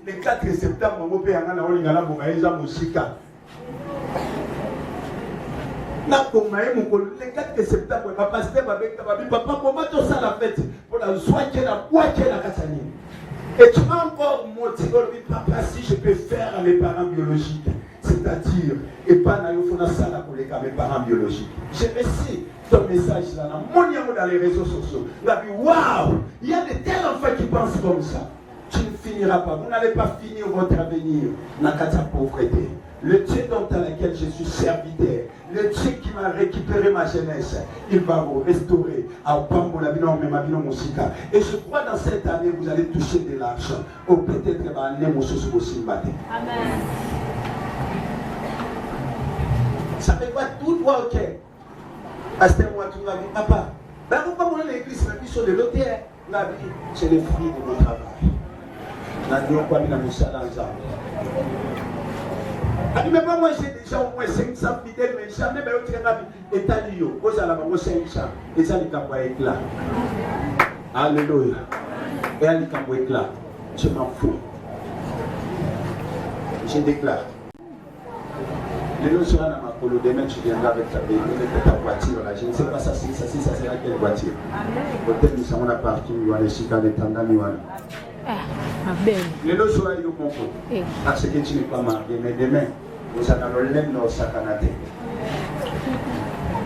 le 4 septembre on peut yanga na olingala bonga eza musika na konga e mokolo le 4 septembre ba pasteur ba beka ba papa comment to ça la fête pour la soirée la boîte la katani et tu m'as encore motivé papa si je peux faire à mes parents biologiques c'est-à-dire et pas na yofona sala pour les mes parents biologiques je reçois ton message là mon yango dans les réseaux sociaux la vie waouh il y a de tels enfants qui pensent comme ça. Tu ne finiras pas. Vous n'allez pas finir votre avenir. Nakata pauvreté. Le Dieu dont à laquelle je suis serviteur, le Dieu qui m'a récupéré ma jeunesse, il va vous restaurer. Et je crois dans cette année, vous allez toucher de l'argent. Ou peut-être que l'année, mon souci aussi matin. Amen. Ça fait quoi? Tout doit ok. Pasteur, moi, tu m'as dit, papa, ben, pourquoi mon l'église m'a dit sur le lotier? C'est le fruit de mon travail. Mais moi j'ai déjà au moins 500 fidèles, mais jamais état lié. Vous allez avoir 500. Et ça, il y a un éclat. Alléluia. Et il y a un éclat. Je m'en fous. Je déclare. Les gens seront dans ma colo, demain tu viendras avec ta voiture là. Je ne sais pas ça sera quelle voiture. Peut-être nous sommes à partir, nous allons chez les Tandami. Les gens seront au mon côté. Parce que tu n'es pas marié, mais demain, nous allons l'aime dans sa canate.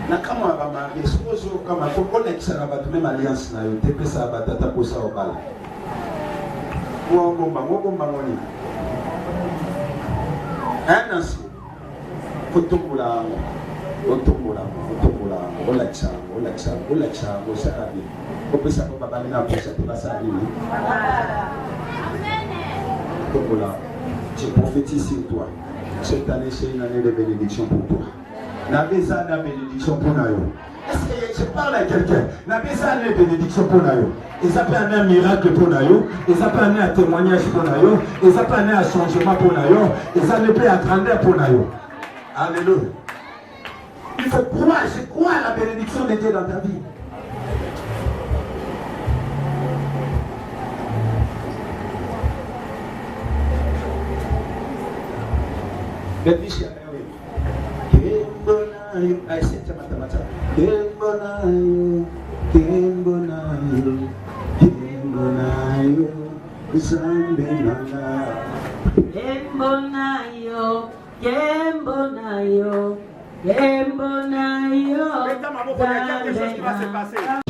Nakama va marier, suppose kama faut que ça va même alliance na yo, te ça va tata posa au bal. Moi bomba ngoni. Un ancien. Fotombola, olacha, osarabi. Opesa ko baba na posa te basari. Fotombola, je prophétise sur toi. Cette année c'est une année de bénédiction pour toi. La besoin de bénédiction pour nous. Est-ce que je parle à quelqu'un? La besoin de bénédiction pour nous. Ils appellent un miracle pour nous. Ils appellent un témoignage pour nous. Ils appellent un changement pour nous. Ils appellent un grandeur pour nous. Alléluia. Il faut croire, je crois à la bénédiction de Dieu dans ta vie. Kembonayo, Quelque chose qui va se passer.